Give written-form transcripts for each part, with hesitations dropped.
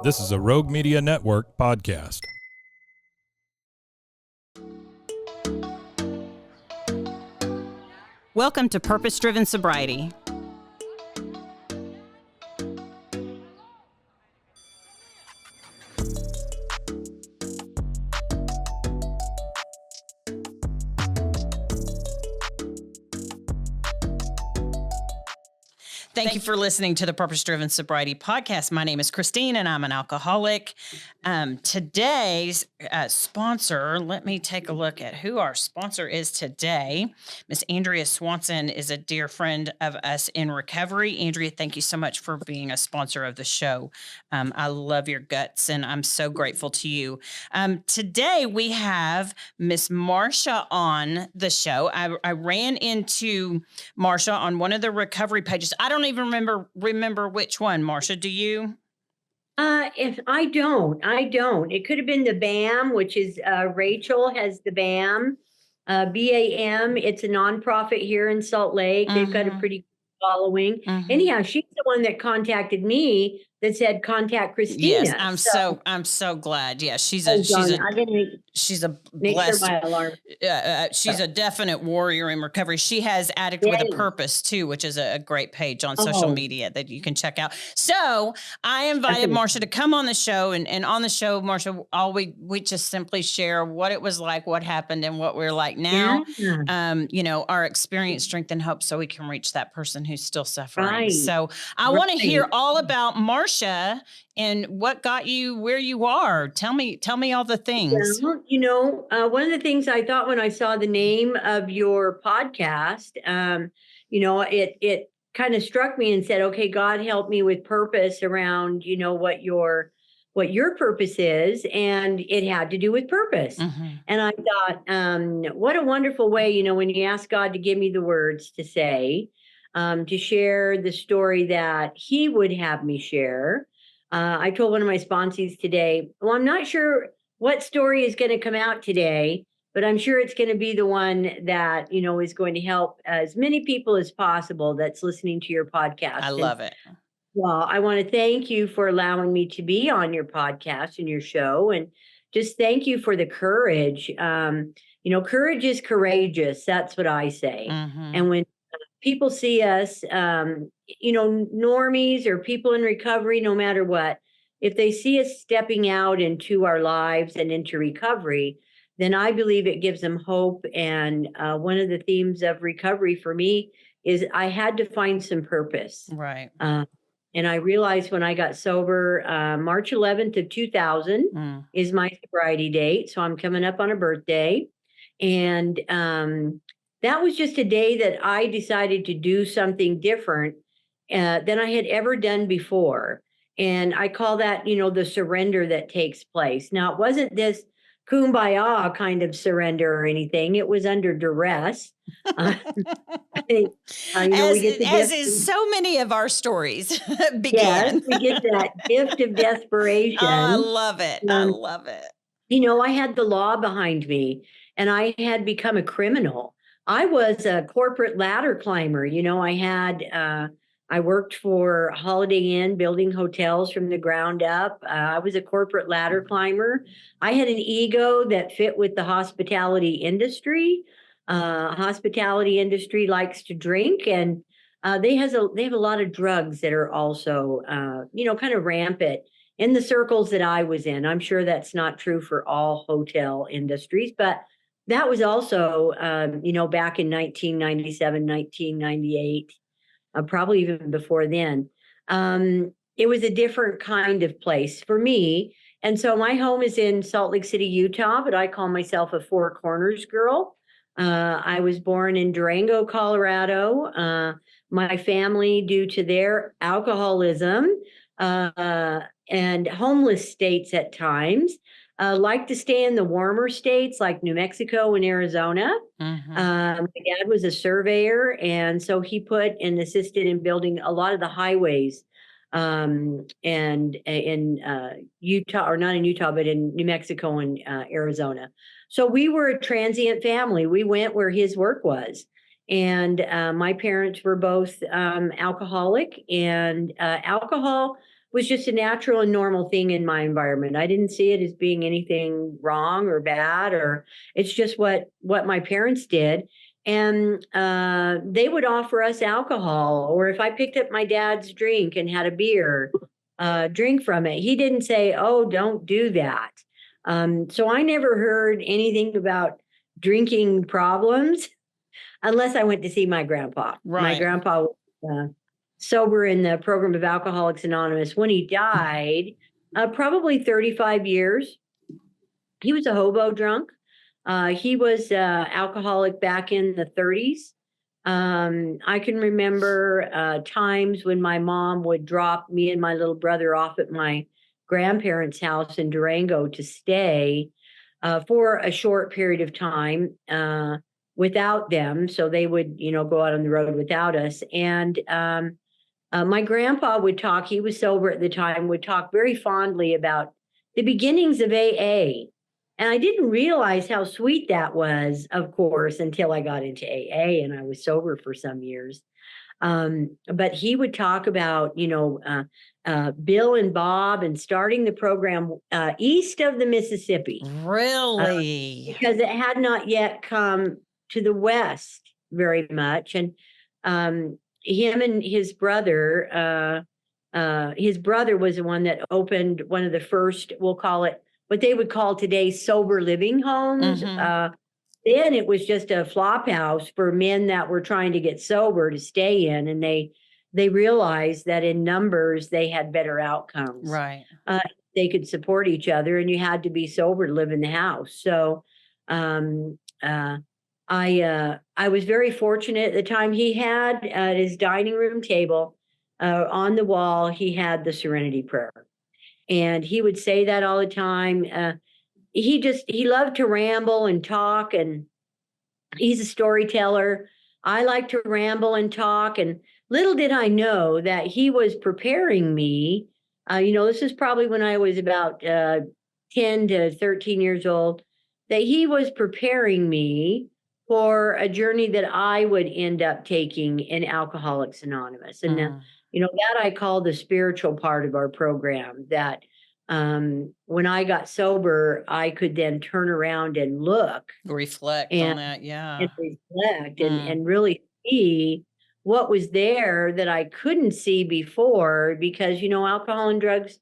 This is a Rogue Media Network podcast. Welcome to Purpose Driven Sobriety. Thank you for listening to the Purpose Driven Sobriety podcast. My name is Christine and I'm an alcoholic. Today's sponsor, let me take a look at who our sponsor is today. Miss Andrea Swanson is a dear friend of us in recovery. Andrea, thank you so much for being a sponsor of the show. I love your guts and I'm so grateful to you. Today we have Miss Marsha on the show. I ran into Marsha on one of the recovery pages. I don't even remember which one. Marsha, do you? If I don't. It could have been the BAM, which is Rachel has the BAM, BAM. It's a nonprofit here in Salt Lake. They've got a pretty good following. Anyhow, she's the one that contacted me that said contact Christina. Yes, I'm so glad. Yeah, she's a blessed. My alarm. She's a definite warrior in recovery. She has Addict with a Purpose too, which is a great page on social media that you can check out. So I invited Marsha to come on the show, and on the show, Marsha, we just simply share what it was like, what happened, and what we're like now. Yeah. Our experience, strength, and hope, so we can reach that person who's still suffering. Right. So I want to hear all about Marsha and what got you where you are. Tell me all the things. Well, one of the things I thought when I saw the name of your podcast, it kind of struck me and said, okay, God help me with purpose around, what your purpose is. And it had to do with purpose. And I thought, what a wonderful way, when you ask God to give me the words to say, to share the story that he would have me share. I told one of my sponsees today, well, I'm not sure what story is going to come out today, but I'm sure it's going to be the one that, is going to help as many people as possible that's listening to your podcast. I love it. Well, I want to thank you for allowing me to be on your podcast and your show. And just thank you for the courage. Courage is courageous. That's what I say. And when people see us, normies or people in recovery, no matter what, if they see us stepping out into our lives and into recovery, then I believe it gives them hope. And one of the themes of recovery for me is I had to find some purpose. Right. And I realized when I got sober, March 11th of 2000 is my sobriety date. So I'm coming up on a birthday. And that was just a day that I decided to do something different than I had ever done before. And I call that, the surrender that takes place. Now, it wasn't this kumbaya kind of surrender or anything. It was under duress. As is so many of our stories began. Yes, we get that gift of desperation. I love it. I love it. I had the law behind me and I had become a criminal. I was a corporate ladder climber. I worked for Holiday Inn, building hotels from the ground up. I was a corporate ladder climber. I had an ego that fit with the hospitality industry. Hospitality industry likes to drink, and they have a lot of drugs that are also, kind of rampant in the circles that I was in. I'm sure that's not true for all hotel industries, but that was also, back in 1997, 1998, probably even before then. It was a different kind of place for me. And so my home is in Salt Lake City, Utah, but I call myself a Four Corners girl. I was born in Durango, Colorado. My family, due to their alcoholism and homeless states at times, like to stay in the warmer states like New Mexico and Arizona. My dad was a surveyor, and so he put and assisted in building a lot of the highways and in Utah, or not in Utah, but in New Mexico and Arizona. So we were a transient family. We went where his work was. And my parents were both alcoholic, and alcohol was just a natural and normal thing in my environment. I didn't see it as being anything wrong or bad, or it's just what my parents did. And they would offer us alcohol, or if I picked up my dad's drink and had a beer, drink from it. He didn't say, "Oh, don't do that." So I never heard anything about drinking problems unless I went to see my grandpa. My Right. grandpa was sober in the program of Alcoholics Anonymous when he died, probably 35 years. He was a hobo drunk. He was alcoholic back in the 30s. I can remember times when my mom would drop me and my little brother off at my grandparents' house in Durango to stay for a short period of time without them. So they would, go out on the road without us. And my grandpa would talk, he was sober at the time, would talk very fondly about the beginnings of AA. And I didn't realize how sweet that was, of course, until I got into AA and I was sober for some years. But he would talk about, Bill and Bob and starting the program east of the Mississippi. Really? Because it had not yet come to the West very much. And him and his brother was the one that opened one of the first, we'll call it what they would call today sober living homes. Then it was just a flop house for men that were trying to get sober to stay in, and they realized that in numbers they had better outcomes. Right. They could support each other, and you had to be sober to live in the house. So I was very fortunate at the time. He had at his dining room table on the wall, he had the Serenity Prayer, and he would say that all the time. He loved to ramble and talk, and he's a storyteller. I like to ramble and talk, and little did I know that he was preparing me. This is probably when I was about 10 to 13 years old, that he was preparing me for a journey that I would end up taking in Alcoholics Anonymous. And, that I call the spiritual part of our program, that when I got sober, I could then turn around and look Reflect on and, that. Yeah. and reflect and really see what was there that I couldn't see before, because, alcohol and drugs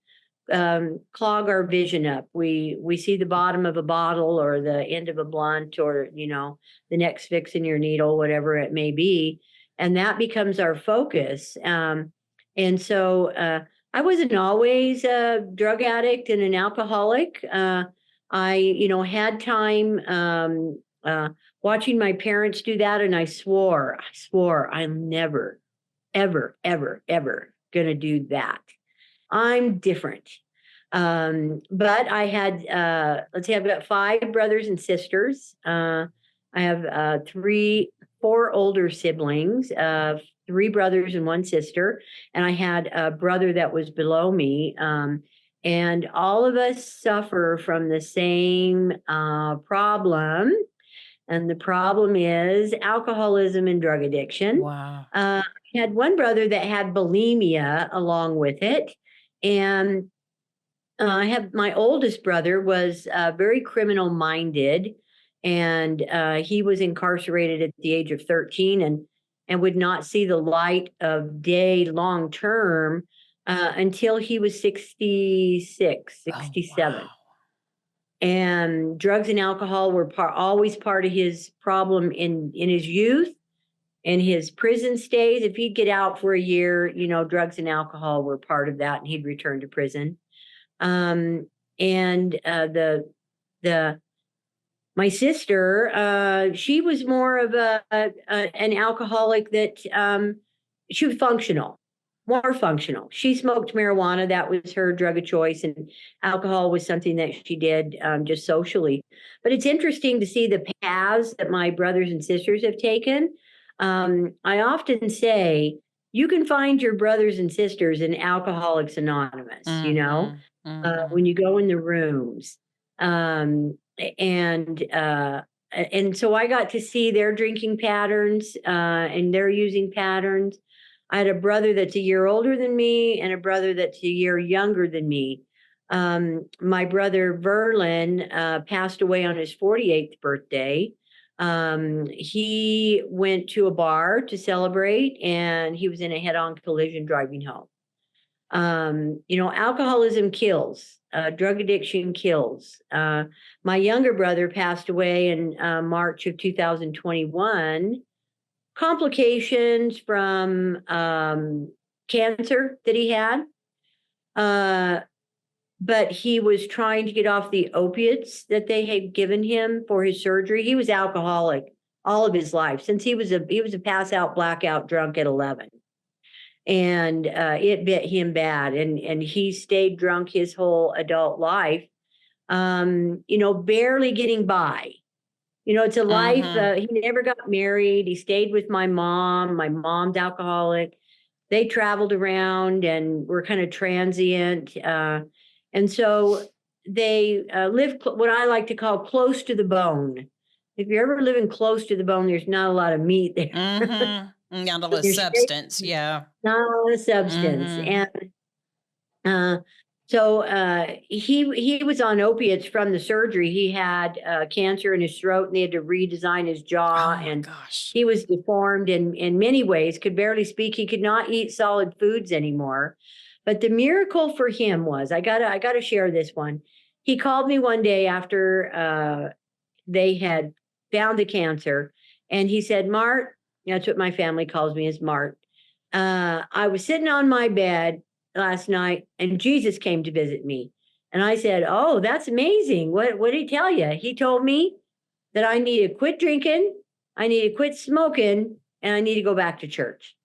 clog our vision up. We see the bottom of a bottle or the end of a blunt or, the next fix in your needle, whatever it may be. And that becomes our focus. And so I wasn't always a drug addict and an alcoholic. I had time watching my parents do that, and I swore I'm never, ever, ever, ever gonna do that. I'm different. But I had let's see, I've got 5 brothers and sisters. I have 4 older siblings, 3 brothers and 1 sister, and I had a brother that was below me. And all of us suffer from the same problem. And the problem is alcoholism and drug addiction. Wow. I had one brother that had bulimia along with it. And I have my oldest brother was very criminal minded, and he was incarcerated at the age of 13 and would not see the light of day long term until he was 66, 67. Oh, wow. And drugs and alcohol were always part of his problem in his youth, in his prison stays. If he'd get out for a year, drugs and alcohol were part of that, and he'd return to prison. And my sister, she was more of an alcoholic that she was functional, more functional. She smoked marijuana. That was her drug of choice. And alcohol was something that she did just socially. But it's interesting to see the paths that my brothers and sisters have taken. I often say, you can find your brothers and sisters in Alcoholics Anonymous, when you go in the rooms. And so I got to see their drinking patterns and their using patterns. I had a brother that's a year older than me and a brother that's a year younger than me. My brother Verlin passed away on his 48th birthday. He went to a bar to celebrate, and he was in a head-on collision driving home. Alcoholism kills, drug addiction kills. My younger brother passed away in March of 2021, complications from cancer that he had. But he was trying to get off the opiates that they had given him for his surgery. He was alcoholic all of his life since he was a pass out, blackout drunk at 11. And it bit him bad, and he stayed drunk his whole adult life, barely getting by. It's a life. He never got married. He stayed with my mom. My mom's alcoholic. They traveled around and were kind of transient. And so they lived what I like to call close to the bone. If you're ever living close to the bone, there's not a lot of meat there. Not a lot of substance. Yeah. Not a lot of substance. And so he was on opiates from the surgery. He had cancer in his throat, and they had to redesign his jaw. Oh, and gosh. He was deformed in many ways, could barely speak. He could not eat solid foods anymore. But the miracle for him was, I gotta share this one. He called me one day after they had found the cancer, and he said, "Mart," that's what my family calls me, is Mart. "I was sitting on my bed last night, and Jesus came to visit me." And I said, "Oh, that's amazing. What did he tell you?" He told me that I need to quit drinking, I need to quit smoking, and I need to go back to church.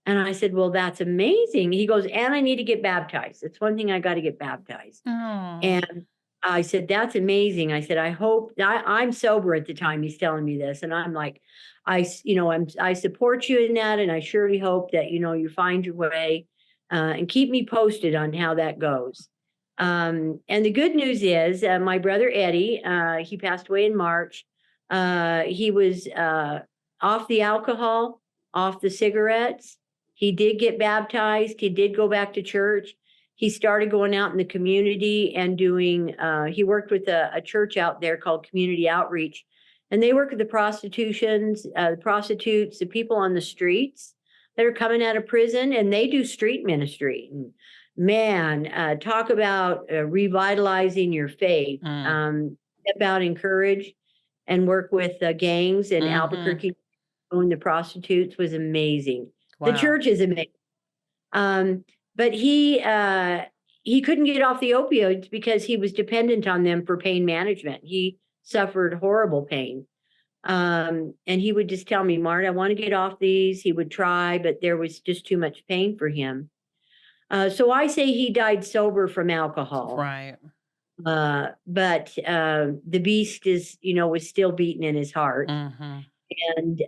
And I said, "Well, that's amazing." He goes, "And I need to get baptized. It's one thing, I got to get baptized." Oh. And I said, "That's amazing." I said, "I hope." I'm sober at the time he's telling me this, and I'm like, I support you in that, and I surely hope that you find your way, and keep me posted on how that goes. And the good news is, my brother Eddie, he passed away in March. He was off the alcohol, off the cigarettes. He did get baptized. He did go back to church. He started going out in the community and doing, he worked with a church out there called Community Outreach. And they work with the prostitutes, the people on the streets that are coming out of prison, and they do street ministry. And man, talk about revitalizing your faith. Step out, encourage, and work with gangs in Albuquerque. Doing the prostitutes was amazing. Wow. The church is amazing. But he couldn't get off the opioids because he was dependent on them for pain management. He suffered horrible pain. And he would just tell me, "Mart, I want to get off these." He would try, but there was just too much pain for him. So I say he died sober from alcohol. Right. But the beast was still beating in his heart. And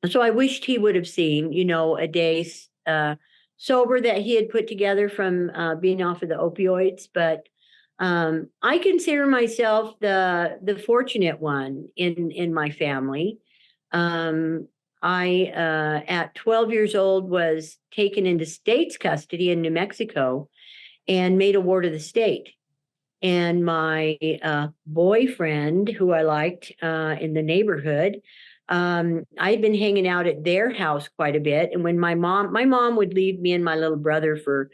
so I wished he would have seen, a day sober that he had put together from being off of the opioids. But I consider myself the fortunate one in my family. I at 12 years old was taken into state's custody in New Mexico and made a ward of the state. And my boyfriend, who I liked in the neighborhood, I'd been hanging out at their house quite a bit. And when my mom would leave me and my little brother for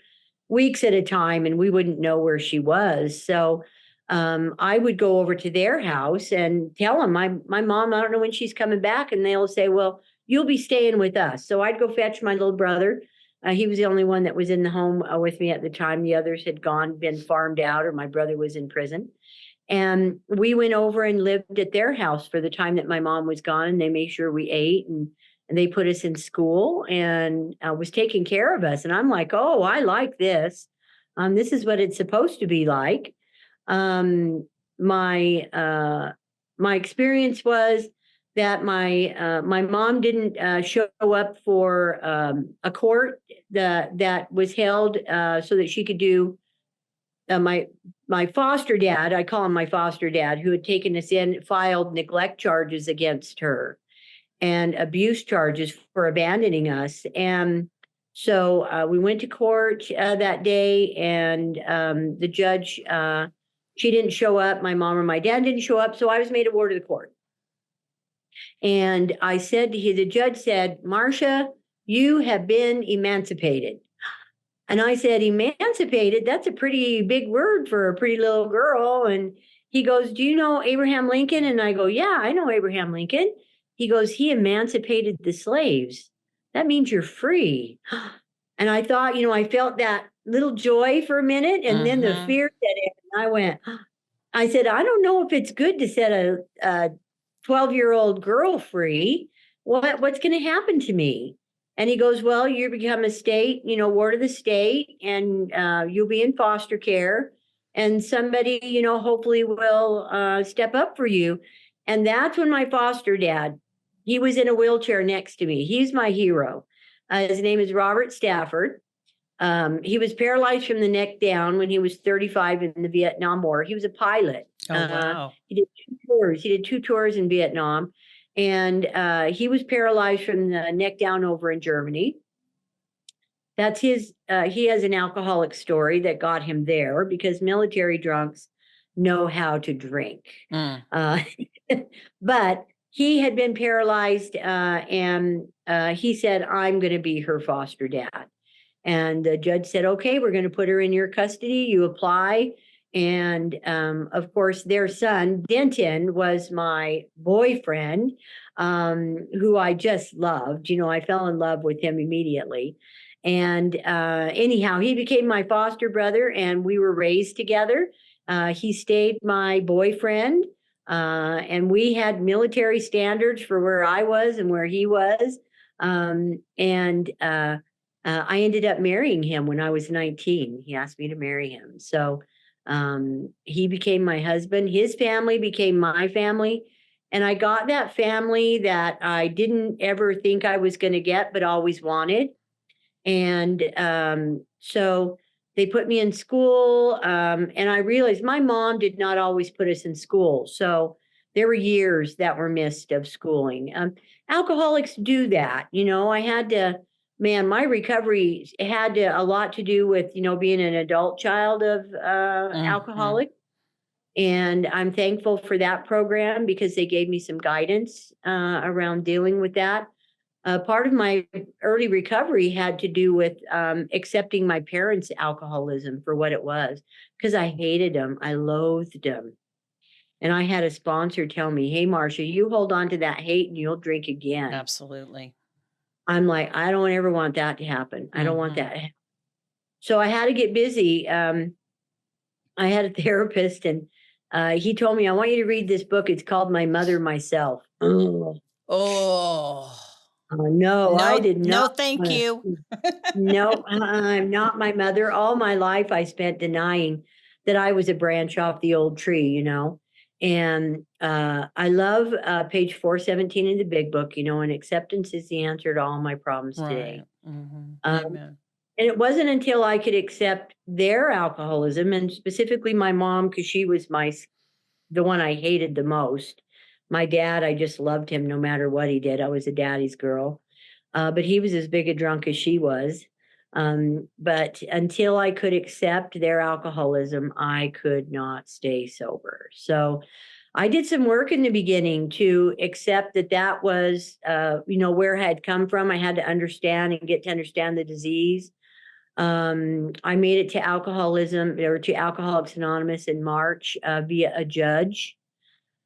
weeks at a time, and we wouldn't know where she was. So I would go over to their house and tell them, my mom, I don't know when she's coming back. And they'll say, "Well, you'll be staying with us." So I'd go fetch my little brother. He was the only one that was in the home with me at the time. The others had been farmed out, or my brother was in prison. And we went over and lived at their house for the time that my mom was gone. And they made sure we ate, and they put us in school and was taking care of us. And I'm like, "Oh, I like this. This is what it's supposed to be like." My experience was that my mom didn't show up for a court that was held so that she could do my foster dad. I call him my foster dad, who had taken us in, filed neglect charges against her. and abuse charges for abandoning us. And so we went to court that day, and the judge, she didn't show up. My mom or my dad didn't show up. So I was made a ward of the court. And I said to him, the judge said, Marsha, you have been emancipated. And I said, emancipated? That's a pretty big word for a pretty little girl. And he goes, do you know Abraham Lincoln? And I go, yeah, I know Abraham Lincoln. He goes, he emancipated the slaves. That means you're free. And I thought, I felt that little joy for a minute, and then the fear set in. And I went, I said, I don't know if it's good to set a 12-year-old girl free. What's going to happen to me? And he goes, well, you become a state, ward of the state, and you'll be in foster care, and somebody, hopefully will step up for you. And that's when my foster dad, he was in a wheelchair next to me. He's my hero. His name is Robert Stafford. He was paralyzed from the neck down when he was 35 in the Vietnam War. He was a pilot. Oh, wow. He did 2 tours. He did 2 tours in Vietnam. And he was paralyzed from the neck down over in Germany. That's his, he has an alcoholic story that got him there, because military drunks know how to drink. But he had been paralyzed, and he said, I'm going to be her foster dad. And the judge said, okay, we're going to put her in your custody. You apply. And of course, their son, Denton, was my boyfriend, who I just loved. I fell in love with him immediately. And anyhow, he became my foster brother, and we were raised together. He stayed my boyfriend, and we had military standards for where I was and where he was. I ended up marrying him when I was 19. He asked me to marry him. So he became my husband. His family became my family. And I got that family that I didn't ever think I was going to get, but always wanted. And so they put me in school. And I realized my mom did not always put us in school. So there were years that were missed of schooling. Alcoholics do that. I had to, my recovery had a lot to do with, being an adult child of alcoholic. And I'm thankful for that program, because they gave me some guidance around dealing with that. Part of my early recovery had to do with accepting my parents' alcoholism for what it was, because I hated them. I loathed them. And I had a sponsor tell me, hey, Marsha, you hold on to that hate and you'll drink again. Absolutely. I'm like, I don't ever want that to happen. I don't want that. So I had to get busy. I had a therapist, and he told me, I want you to read this book. It's called My Mother, Myself. Oh. No, I did not. No, thank you. No, I'm not my mother. All my life I spent denying that I was a branch off the old tree, And I love page 417 in the big book, and acceptance is the answer to all my problems today. Amen. And it wasn't until I could accept their alcoholism, and specifically my mom, because she was the one I hated the most. My dad, I just loved him no matter what he did. I was a daddy's girl. But he was as big a drunk as she was. But until I could accept their alcoholism, I could not stay sober. So I did some work in the beginning to accept that was, where I had come from. I had to understand and get to understand the disease. I made it to alcoholism, or to Alcoholics Anonymous, in March via a judge.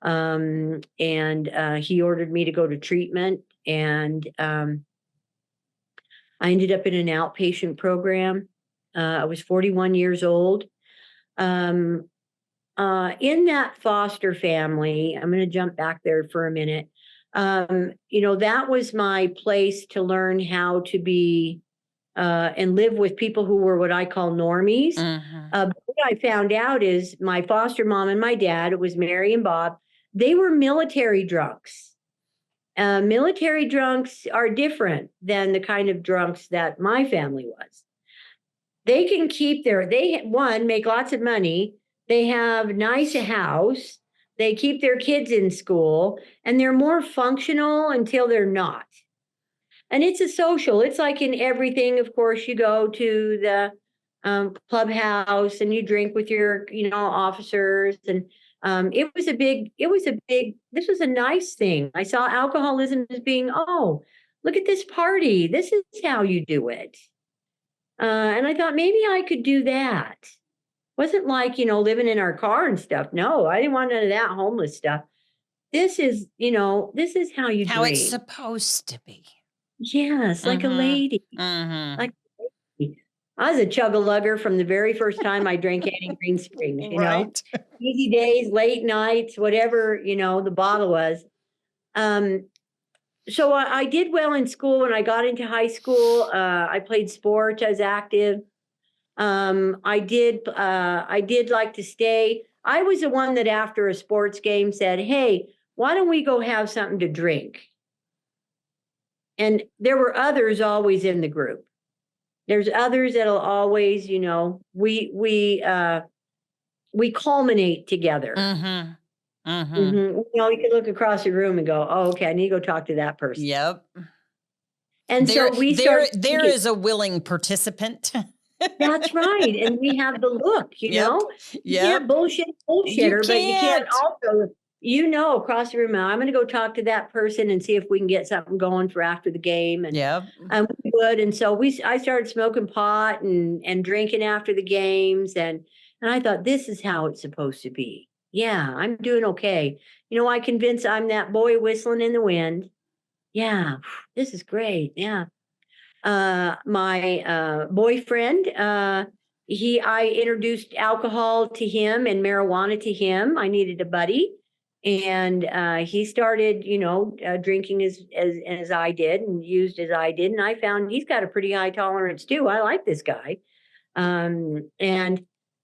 And he ordered me to go to treatment, and I ended up in an outpatient program. I was 41 years old. In that foster family, I'm going to jump back there for a minute. That was my place to learn how to be and live with people who were what I call normies. What I found out is my foster mom and my dad, it was Mary and Bob, they were military drunks. Military drunks are different than the kind of drunks that my family was. They can keep make lots of money. They have nice house. They keep their kids in school, and they're more functional until they're not. And it's a social, it's like in everything. Of course, you go to the clubhouse and you drink with your, officers. And this was a nice thing. I saw alcoholism as being, oh, look at this party. This is how you do it. And I thought maybe I could do that. Wasn't like, living in our car and stuff. No, I didn't want none of that homeless stuff. This is how you How it's drink. supposed to be. Yes, like a lady. Like I was a chug-a-lugger from the very first time I drank Annie Green Springs, Right. easy days, late nights, whatever, the bottle was. So I did well in school. When I got into high school, I played sports. I was active. I did like to stay. I was the one that after a sports game said, hey, why don't we go have something to drink? And there were others always in the group. There's others that'll always, we culminate together. You can look across the room and go, oh, okay, I need to go talk to that person. Yep. And so we start. There is a willing participant. That's right. And we have the look, You can't bullshitter, but you can't also, across the room, I'm going to go talk to that person and see if we can get something going for after the game. And we would. And so I started smoking pot and drinking after the games. And I thought, this is how it's supposed to be. Yeah, I'm doing okay. I convinced I'm that boy whistling in the wind. Yeah, this is great. Yeah. My boyfriend, I introduced alcohol to him and marijuana to him. I needed a buddy, and he started, drinking as I did and used as I did. And I found he's got a pretty high tolerance too. I like this guy, and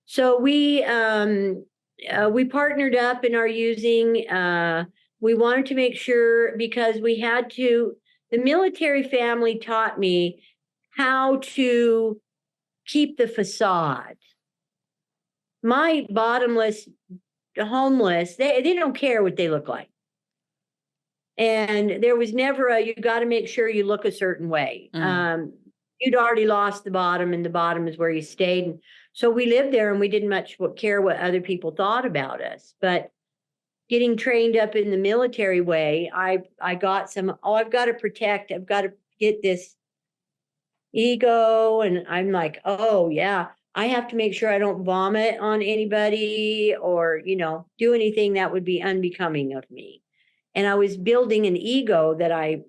so we partnered up in our using. We wanted to make sure because we had to. The military family taught me how to keep the facade. My bottomless, homeless, they don't care what they look like. And there was never you got to make sure you look a certain way. You'd already lost the bottom, and the bottom is where you stayed. And so we lived there, and we didn't much care what other people thought about us. But getting trained up in the military way, I got some, I've got to protect, I've got to get this ego. And I'm like, oh yeah, I have to make sure I don't vomit on anybody or, do anything that would be unbecoming of me. And I was building an ego that I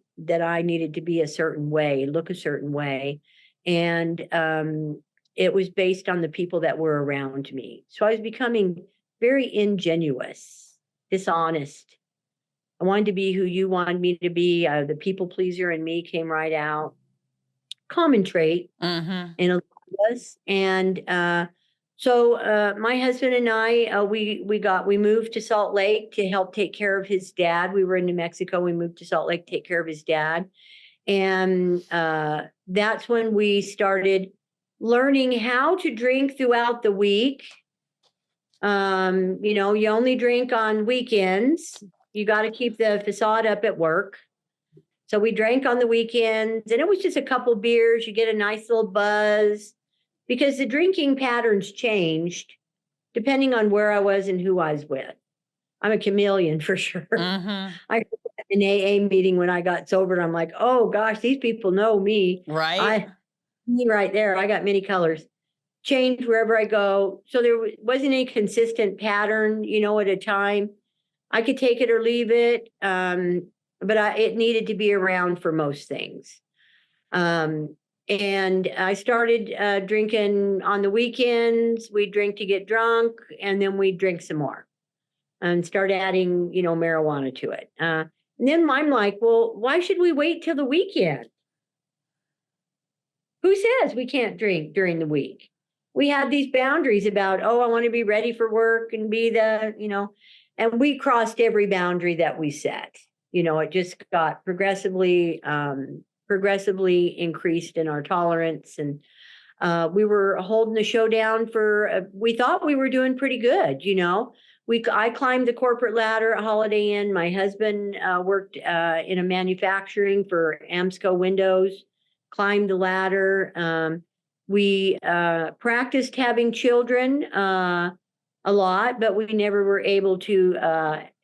needed to be a certain way, look a certain way. And it was based on the people that were around me. So I was becoming very ingenuous. Dishonest. I wanted to be who you wanted me to be. The people pleaser in me came right out. Common trait in a lot of us. And so my husband and I, we moved to Salt Lake to help take care of his dad. We were in New Mexico. We moved to Salt Lake to take care of his dad. And that's when we started learning how to drink throughout the week. You only drink on weekends. You got to keep the facade up at work. So we drank on the weekends, and it was just a couple beers. You get a nice little buzz because the drinking patterns changed depending on where I was and who I was with. I'm a chameleon for sure. I heard an AA meeting when I got sober, and I'm like, oh gosh, these people know me. Right. Me right there. I got many colors. Change wherever I go. So there wasn't any consistent pattern, at a time. I could take it or leave it. But it needed to be around for most things. And I started drinking on the weekends. We'd drink to get drunk, and then we'd drink some more and start adding, marijuana to it. And then I'm like, well, why should we wait till the weekend? Who says we can't drink during the week? We had these boundaries about, I want to be ready for work and be and we crossed every boundary that we set. It just got progressively increased in our tolerance. And we were holding the show down we thought we were doing pretty good. I climbed the corporate ladder at Holiday Inn. My husband worked in a manufacturing for Amsco Windows, climbed the ladder. We practiced having children a lot, but we never were able to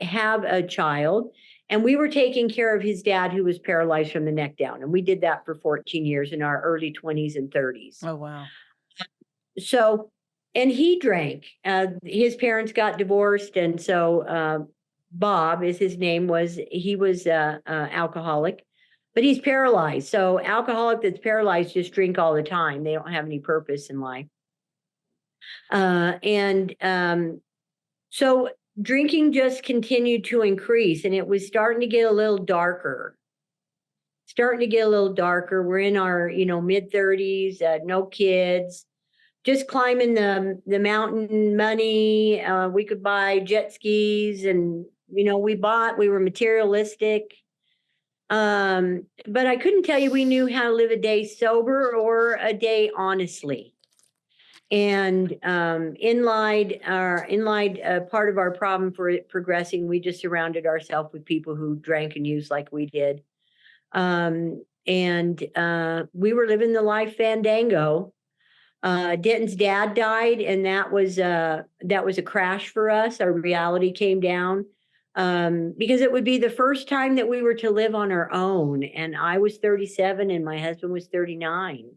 have a child. And we were taking care of his dad, who was paralyzed from the neck down. And we did that for 14 years in our early 20s and 30s. Oh, wow. So, and he drank. His parents got divorced. And so Bob is his name, he was alcoholic, but he's paralyzed. So alcoholic that's paralyzed just drink all the time. They don't have any purpose in life. So drinking just continued to increase, and it was starting to get a little darker. We're in our, mid 30s, no kids, just climbing the mountain money. We could buy jet skis, and, we were materialistic. But I couldn't tell you we knew how to live a day sober or a day honestly. And in lied part of our problem for it progressing, we just surrounded ourselves with people who drank and used like we did. And we were living the life fandango. Denton's dad died, and that was a crash for us. Our reality came down because it would be the first time that we were to live on our own. And I was 37 and my husband was 39.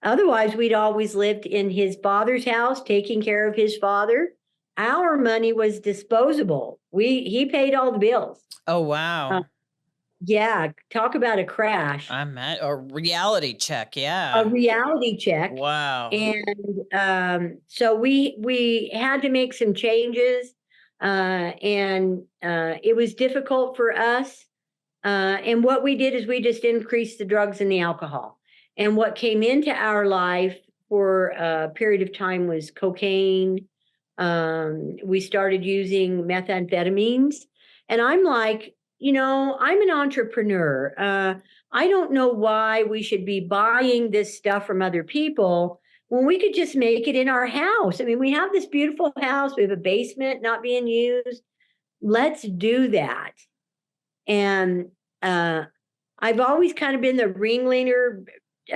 Otherwise, we'd always lived in his father's house, taking care of his father. Our money was disposable. He paid all the bills. Oh, wow. Yeah, talk about a crash. A reality check, yeah. A reality check. Wow. And so we had to make some changes, and it was difficult for us. And what we did is we just increased the drugs and the alcohol. And what came into our life for a period of time was cocaine. We started using methamphetamines. And I'm like, I'm an entrepreneur. I don't know why we should be buying this stuff from other people when we could just make it in our house. I mean, we have this beautiful house. We have a basement not being used. Let's do that. And I've always kind of been the ringleader,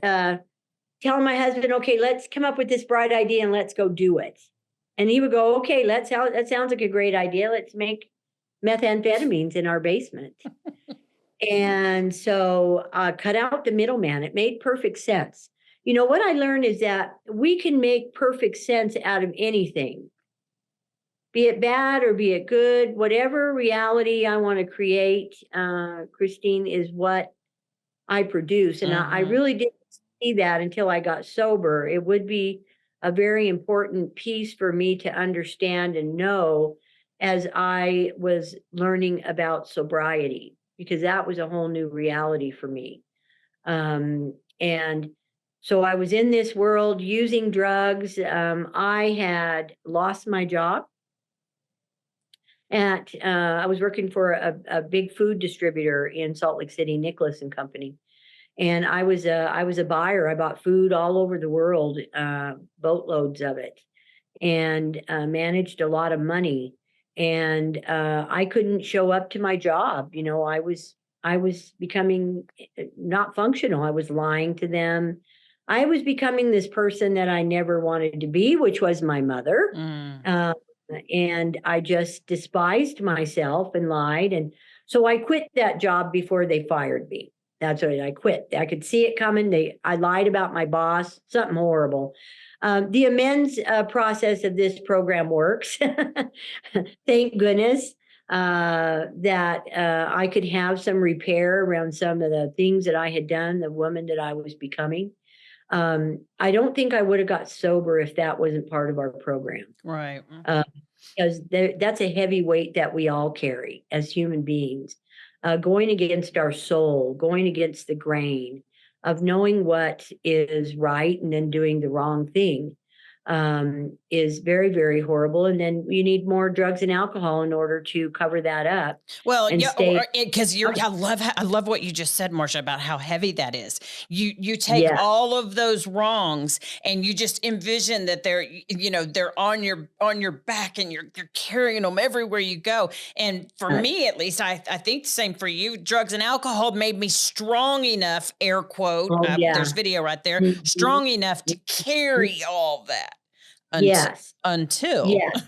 telling my husband, okay, let's come up with this bright idea and let's go do it. And he would go, okay, that sounds like a great idea. Let's make methamphetamines in our basement. And so cut out the middleman. It made perfect sense. What I learned is that we can make perfect sense out of anything, be it bad or be it good. Whatever reality I want to create, Christine, is what I produce. And I really didn't see that until I got sober. It would be a very important piece for me to understand and know as I was learning about sobriety, because that was a whole new reality for me. And so I was in this world using drugs. I had lost my job. I was working for a big food distributor in Salt Lake City, Nicholas and Company. And I was a buyer. I bought food all over the world, boatloads of it, and managed a lot of money. And I couldn't show up to my job. I was becoming not functional. I was lying to them. I was becoming this person that I never wanted to be, which was my mother. And I just despised myself and lied. And so I quit that job before they fired me. That's what I quit. I could see it coming. I lied about my boss, something horrible. The amends process of this program works. Thank goodness that I could have some repair around some of the things that I had done, the woman that I was becoming. I don't think I would have got sober if that wasn't part of our program. Right. Because that's a heavy weight that we all carry as human beings, going against our soul, going against the grain of knowing what is right and then doing the wrong thing. is very, very horrible. And then you need more drugs and alcohol in order to cover that up Well, and yeah, stay. because I love what you just said, Marsha, about how heavy that is. You take Yeah, all of those wrongs and you just envision that they're on your back and you're carrying them everywhere you go. And for me, at least, I think the same for you. Drugs and alcohol made me strong enough, air quote. oh There's yeah. video right there. Mhm. Strong enough to carry all that until Yes, until yes.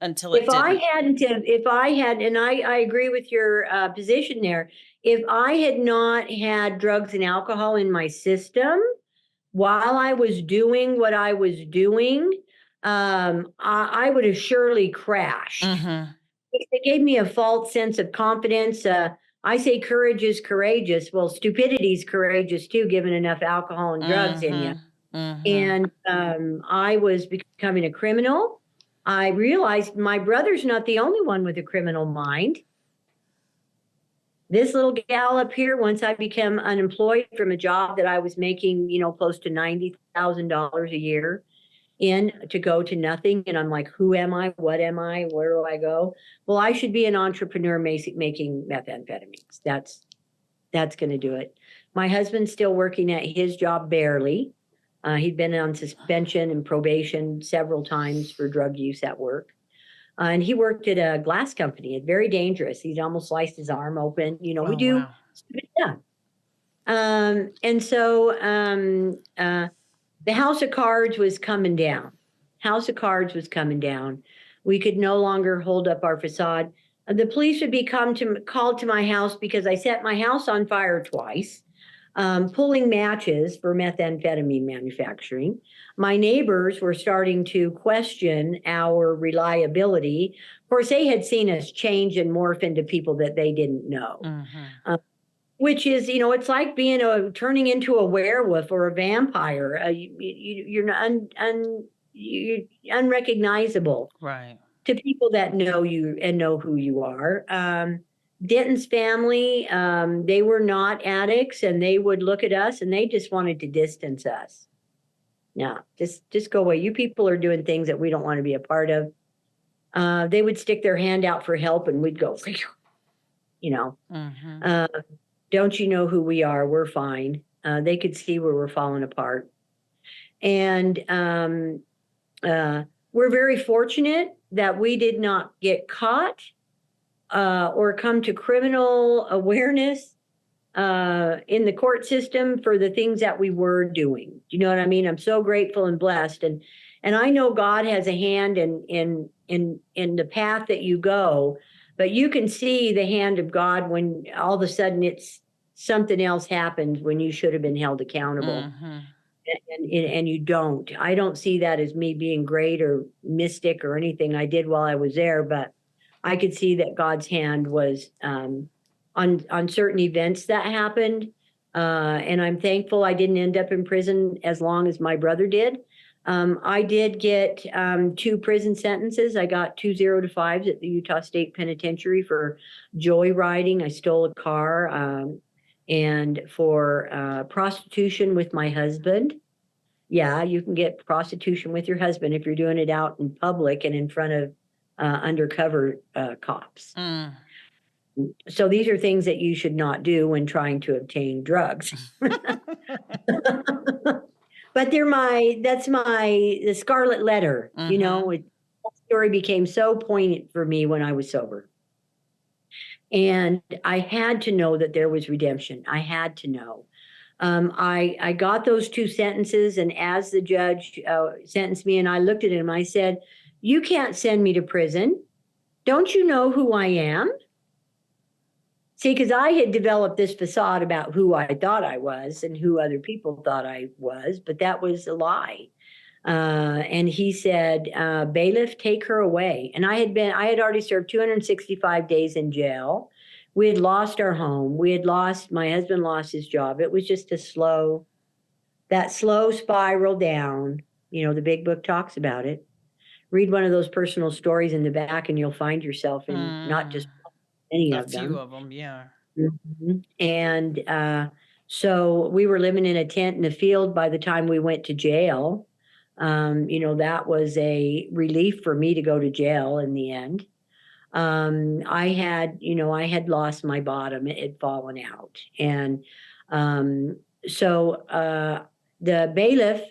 until it didn't. If I had, and I agree with your position there. If I had not had drugs and alcohol in my system while I was doing what I was doing, I would have surely crashed. Mm-hmm. It gave me a false sense of confidence. I say courage is courageous. Well, stupidity is courageous too, given enough alcohol and drugs in you. Mm-hmm. Mm-hmm. And I was becoming a criminal. I realized my brother's not the only one with a criminal mind. This little gal up here, once I became unemployed from a job that I was making, close to $90,000 a year in to go to nothing. And I'm like, who am I? What am I? Where do I go? Well, I should be an entrepreneur making methamphetamines. That's going to do it. My husband's still working at his job barely. He'd been on suspension and probation several times for drug use at work. And he worked at a glass company. It's very dangerous. He'd almost sliced his arm open. We Oh, do wow. stupid stuff. And so the house of cards was coming down. House of cards was coming down. We could no longer hold up our facade. The police would be called to my house because I set my house on fire twice, pulling matches for methamphetamine manufacturing. My neighbors were starting to question our reliability. Of course, they had seen us change and morph into people that they didn't know. Mm-hmm. Which is, it's like turning into a werewolf or a vampire. You're unrecognizable Right. to people that know you and know who you are. Denton's family, they were not addicts, and they would look at us and they just wanted to distance us. No, just go away. You people are doing things that we don't want to be a part of. They would stick their hand out for help, and we'd go, Mm-hmm. don't you know who we are? We're fine. They could see where we're falling apart. And we're very fortunate that we did not get caught or come to criminal awareness in the court system for the things that we were doing. Do you know what I mean? I'm so grateful and blessed. And I know God has a hand in the path that you go, but you can see the hand of God when all of a sudden it's something else happens when you should have been held accountable. Mm-hmm. And you don't. I don't see that as me being great or mystic or anything I did while I was there, but I could see that God's hand was on certain events that happened. And I'm thankful I didn't end up in prison as long as my brother did. I did get 2 prison sentences. I got 2 0-5s at the Utah State Penitentiary for joyriding. I stole a car, and for prostitution with my husband. Yeah, you can get prostitution with your husband if you're doing it out in public and in front of undercover cops. Mm. So these are things that you should not do when trying to obtain drugs. But the scarlet letter, Mm-hmm. That story became so poignant for me when I was sober. And I had to know that there was redemption. I had to know. I got those 2 sentences, and as the judge sentenced me, and I looked at him, I said, "You can't send me to prison. Don't you know who I am?" See, because I had developed this facade about who I thought I was and who other people thought I was, but that was a lie. And he said, "Bailiff, take her away." And I had already served 265 days in jail. We had lost our home. My husband lost his job. It was just that slow spiral down. The big book talks about it. Read one of those personal stories in the back and you'll find yourself in not just any A of few them. of them, yeah. Mhm. And so we were living in a tent in the field by the time we went to jail. That was a relief for me to go to jail in the end. I had lost my bottom. It had fallen out. And so the bailiff,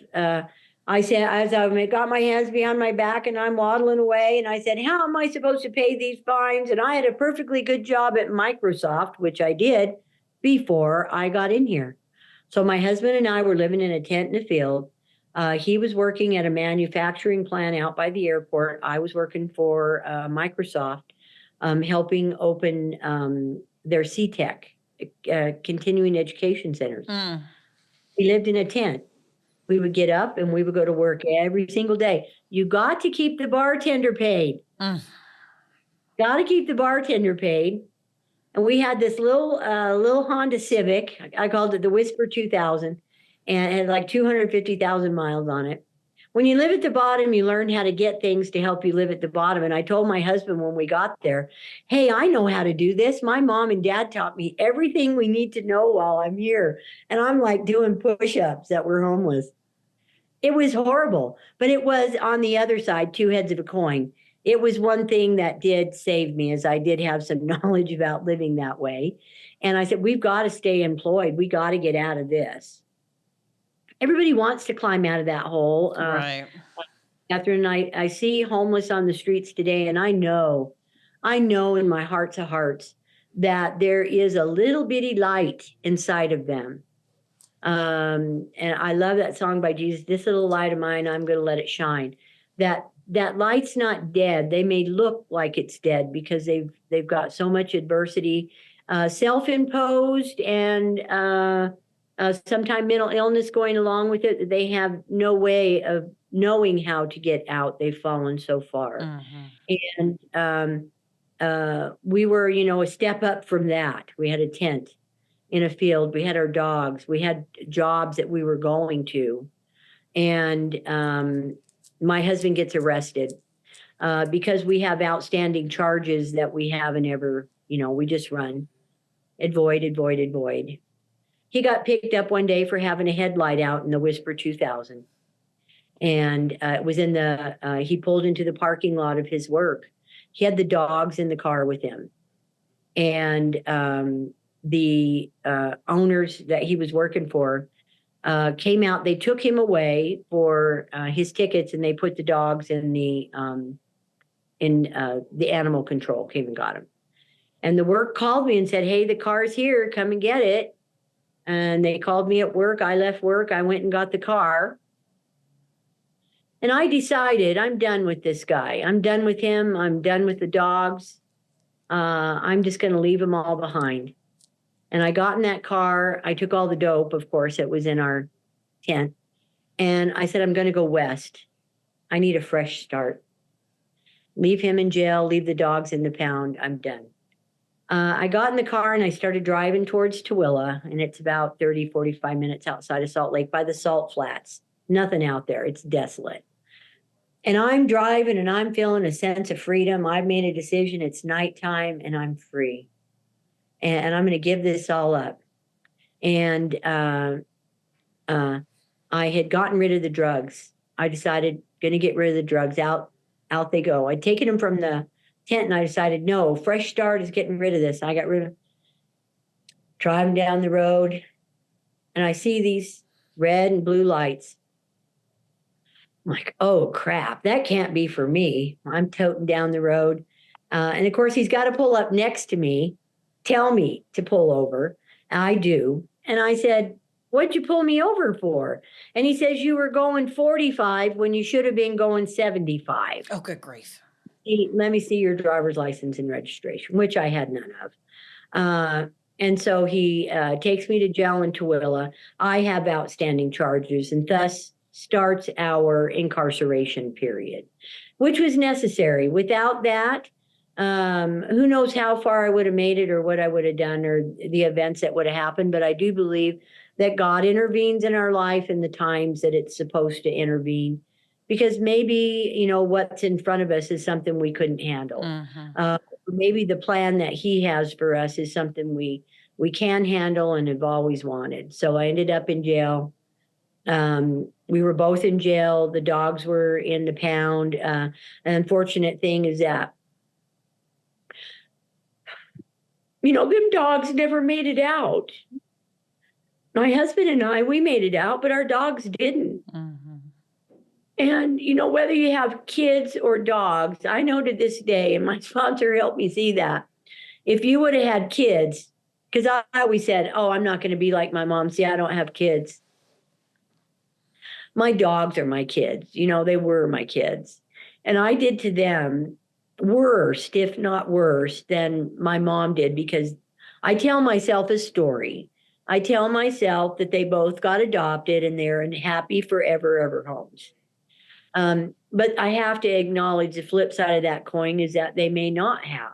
I said, as I got my hands behind my back and I'm waddling away, and I said, how am I supposed to pay these fines? And I had a perfectly good job at Microsoft, which I did before I got in here. So my husband and I were living in a tent in a field. He was working at a manufacturing plant out by the airport. I was working for Microsoft, helping open their CTEC, continuing education centers. Mm. We lived in a tent. We would get up and we would go to work every single day. You got to keep the bartender paid. Mm. Got to keep the bartender paid. And we had this little Honda Civic. I called it the Whisper 2000, and it had like 250,000 miles on it. When you live at the bottom, you learn how to get things to help you live at the bottom. And I told my husband when we got there, hey, I know how to do this. My mom and dad taught me everything we need to know while I'm here. And I'm like doing push-ups that we're homeless. It was horrible, but it was on the other side, two heads of a coin. It was one thing that did save me, as I did have some knowledge about living that way. And I said, we've got to stay employed. We got to get out of this. Everybody wants to climb out of that hole. Right. Catherine, I see homeless on the streets today, and I know in my hearts of hearts that there is a little bitty light inside of them. And I love that song by Jesus, this little light of mine, I'm going to let it shine. That light's not dead. They may look like it's dead because they've got so much adversity, self-imposed, and sometimes mental illness going along with it. That they have no way of knowing how to get out. They've fallen so far. Mm-hmm. And we were, a step up from that. We had a tent in a field. We had our dogs. We had jobs that we were going to. And my husband gets arrested because we have outstanding charges that we haven't ever, we just run. Avoid. He got picked up one day for having a headlight out in the Whisper 2000. And it was he pulled into the parking lot of his work. He had the dogs in the car with him. And the owners that he was working for came out. They took him away for his tickets, and they put the dogs in the animal control. Came and got him. And the work called me and said, hey, the car's here. Come and get it. And they called me at work. I left work. I went and got the car. And I decided I'm done with this guy. I'm done with him. I'm done with the dogs. I'm just going to leave them all behind. And I got in that car. I took all the dope, of course, that was in our tent. And I said, I'm going to go west. I need a fresh start. Leave him in jail, leave the dogs in the pound. I'm done. I got in the car and I started driving towards Tooele. And it's about 30, 45 minutes outside of Salt Lake by the salt flats. Nothing out there. It's desolate. And I'm driving and I'm feeling a sense of freedom. I've made a decision. It's nighttime and I'm free. And I'm going to give this all up. And I had gotten rid of the drugs. I decided, going to get rid of the drugs. Out they go. I'd taken them from the tent and I decided, no, fresh start is getting rid of this. I got rid of, driving down the road and I see these red and blue lights. I'm like, oh, crap, that can't be for me. I'm toting down the road. And of course, he's got to pull up next to me, tell me to pull over. I do. And I said, what'd you pull me over for? And he says, you were going 45 when you should have been going 75. Oh, good grief. Let me see your driver's license and registration, which I had none of. And so he takes me to jail in Tooele. I have outstanding charges, and thus starts our incarceration period, which was necessary. Without that, who knows how far I would have made it or what I would have done or the events that would have happened. But I do believe that God intervenes in our life in the times that it's supposed to intervene, because maybe, what's in front of us is something we couldn't handle. Mm-hmm. Maybe the plan that he has for us is something we can handle and have always wanted. So I ended up in jail. We were both in jail. The dogs were in the pound. An unfortunate thing is that, them dogs never made it out. My husband and I, we made it out, but our dogs didn't. Mm-hmm. And, whether you have kids or dogs, I know to this day, and my sponsor helped me see that, if you would have had kids, because I always said, oh, I'm not going to be like my mom. See, I don't have kids. My dogs are my kids. They were my kids. And I did to them worse, if not worse, than my mom did, because I tell myself a story. I tell myself that they both got adopted and they're in happy forever, ever homes. But I have to acknowledge the flip side of that coin is that they may not have.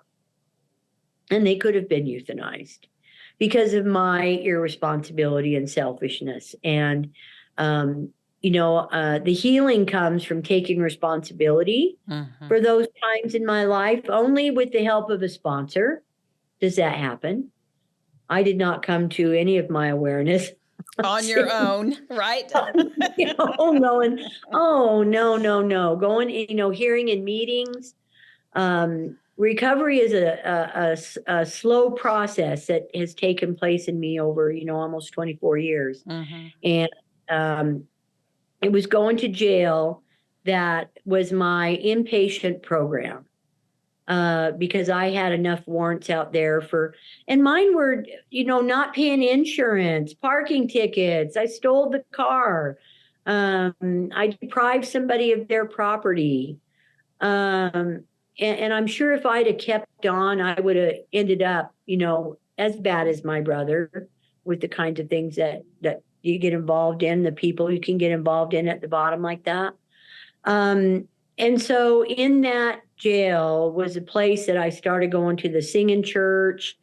And they could have been euthanized because of my irresponsibility and selfishness. And, the healing comes from taking responsibility for those times in my life. Only with the help of a sponsor does that happen. I did not come to any of my awareness on your own, right? Going, oh, no. Going, hearing in meetings. Recovery is a slow process that has taken place in me over, almost 24 years. And it was going to jail that was my inpatient program. Because I had enough warrants out there and mine were, not paying insurance, parking tickets. I stole the car. I deprived somebody of their property. And I'm sure if I'd have kept on, I would have ended up, as bad as my brother with the kinds of things that you get involved in, the people you can get involved in at the bottom like that. And so in that jail was a place that I started going to the singing church.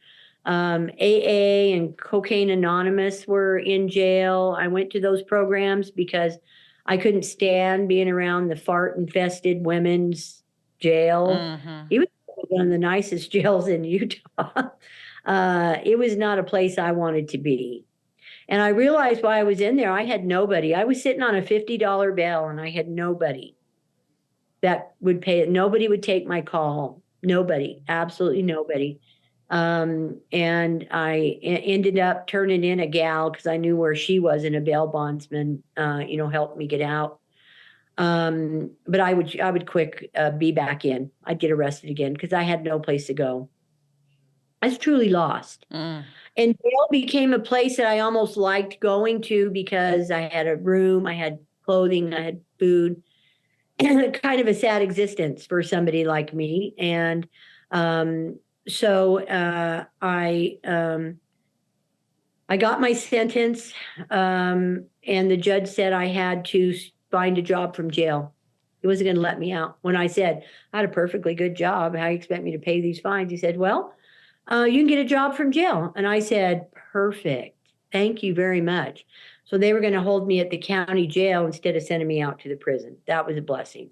AA and Cocaine Anonymous were in jail. I went to those programs because I couldn't stand being around the fart-infested women's jail. It was one of the nicest jails in Utah. It was not a place I wanted to be. And I realized while I was in there, I had nobody. I was sitting on a $50 bail and I had nobody that would pay it. Nobody would take my call. Nobody, absolutely nobody. And I ended up turning in a gal because I knew where she was, and a bail bondsman, helped me get out. But I would quick be back in. I'd get arrested again because I had no place to go. I was truly lost. And jail became a place that I almost liked going to because I had a room, I had clothing, I had food. Kind of a sad existence for somebody like me. And so I got my sentence, and the judge said I had to find a job from jail. He wasn't going to let me out. When I said, I had a perfectly good job, how do you expect me to pay these fines? He said, well, you can get a job from jail. And I said, perfect. Thank you very much. So they were going to hold me at the county jail instead of sending me out to the prison. That was a blessing.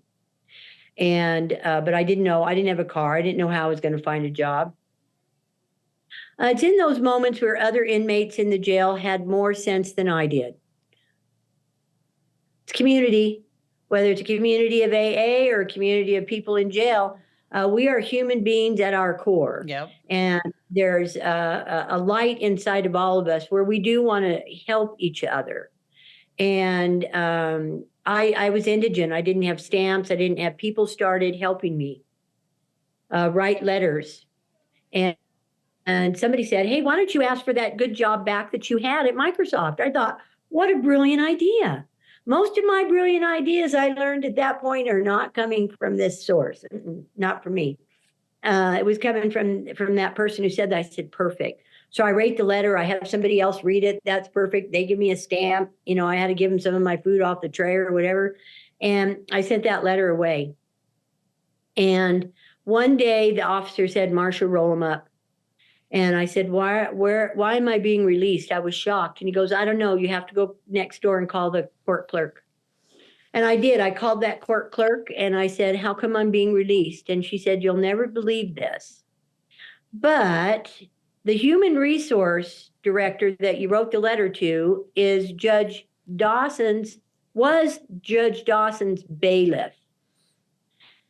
And but I didn't know. I didn't have a car. I didn't know how I was going to find a job. It's in those moments where other inmates in the jail had more sense than I did. It's community, whether it's a community of AA or a community of people in jail. We are human beings at our core. Yep. And there's a light inside of all of us where we do want to help each other. And I was indigent. I didn't have stamps. I didn't have people started helping me write letters. And somebody said, hey, why don't you ask for that good job back that you had at Microsoft? I thought, what a brilliant idea. Most of my brilliant ideas I learned at that point are not coming from this source, not from me. It was coming from that person who said that. I said, perfect. So I write the letter. I have somebody else read it. That's perfect. They give me a stamp. I had to give them some of my food off the tray or whatever. And I sent that letter away. And one day the officer said, Marsha, roll them up. And I said, why am I being released? I was shocked. And he goes, I don't know. You have to go next door and call the court clerk. And I did. I called that court clerk and I said, how come I'm being released? And she said, you'll never believe this, but the human resource director that you wrote the letter to is Judge Dawson's was Judge Dawson's bailiff.